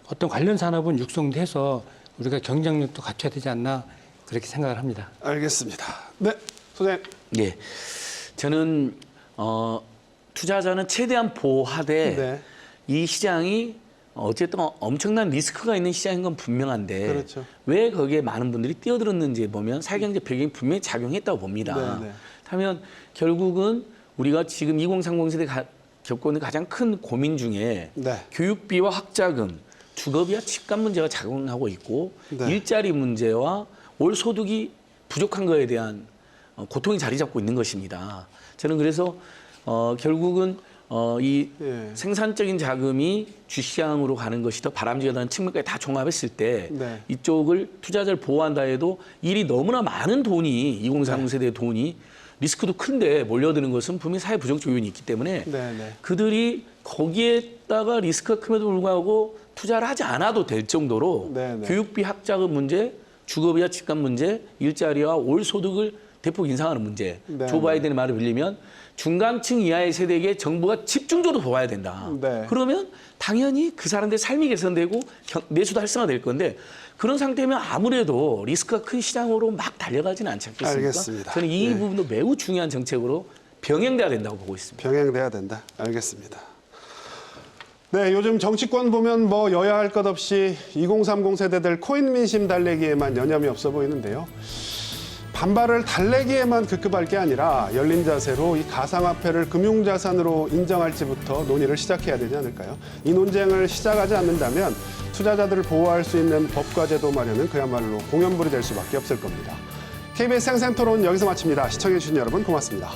어떤 관련 산업은 육성돼서 우리가 경쟁력도 갖춰야 되지 않나 그렇게 생각을 합니다. 알겠습니다. 네, 소장님. 예, 저는 투자자는 최대한 보호하되 네. 이 시장이 어쨌든 엄청난 리스크가 있는 시장인 건 분명한데 그렇죠. 왜 거기에 많은 분들이 뛰어들었는지 보면 사회경제 배경이 분명히 작용했다고 봅니다. 네, 네. 하면 결국은 우리가 지금 2030 세대 겪고 있는 가장 큰 고민 중에 네. 교육비와 학자금, 주거비와 집값 문제가 작용하고 있고 네. 일자리 문제와 월 소득이 부족한 거에 대한 고통이 자리 잡고 있는 것입니다. 저는 그래서 결국은 이 예. 생산적인 자금이 주시장으로 가는 것이 더 바람직하다는 측면까지 다 종합했을 때 네. 이쪽을 투자자를 보호한다 해도 일이 너무나 많은 돈이 2030 세대의 돈이 리스크도 큰데 몰려드는 것은 분명히 사회 부정적 요인이 있기 때문에 네, 네. 그들이 거기에다가 리스크가 큼에도 불구하고 투자를 하지 않아도 될 정도로 네, 네. 교육비 학자금 문제, 주거비와 집값 문제, 일자리와 월 소득을 대폭 인상하는 문제. 네, 조 바이든의 말을 빌리면 중간층 이하의 세대에게 정부가 집중적으로 도와야 된다. 네. 그러면 당연히 그 사람들의 삶이 개선되고 내수도 활성화될 건데 그런 상태면 아무래도 리스크가 큰 시장으로 막 달려가지는 않지 않겠습니까? 알겠습니다. 저는 이 네. 부분도 매우 중요한 정책으로 병행돼야 된다고 보고 있습니다. 병행돼야 된다. 알겠습니다. 네, 요즘 정치권 보면 뭐 여야 할 것 없이 2030 세대들 코인 민심 달래기에만 여념이 없어 보이는데요. 반발을 달래기에만 급급할 게 아니라 열린 자세로 이 가상화폐를 금융자산으로 인정할지부터 논의를 시작해야 되지 않을까요? 이 논쟁을 시작하지 않는다면 투자자들을 보호할 수 있는 법과 제도 마련은 그야말로 공연불이 될 수밖에 없을 겁니다. KBS 생생토론 여기서 마칩니다. 시청해주신 여러분 고맙습니다.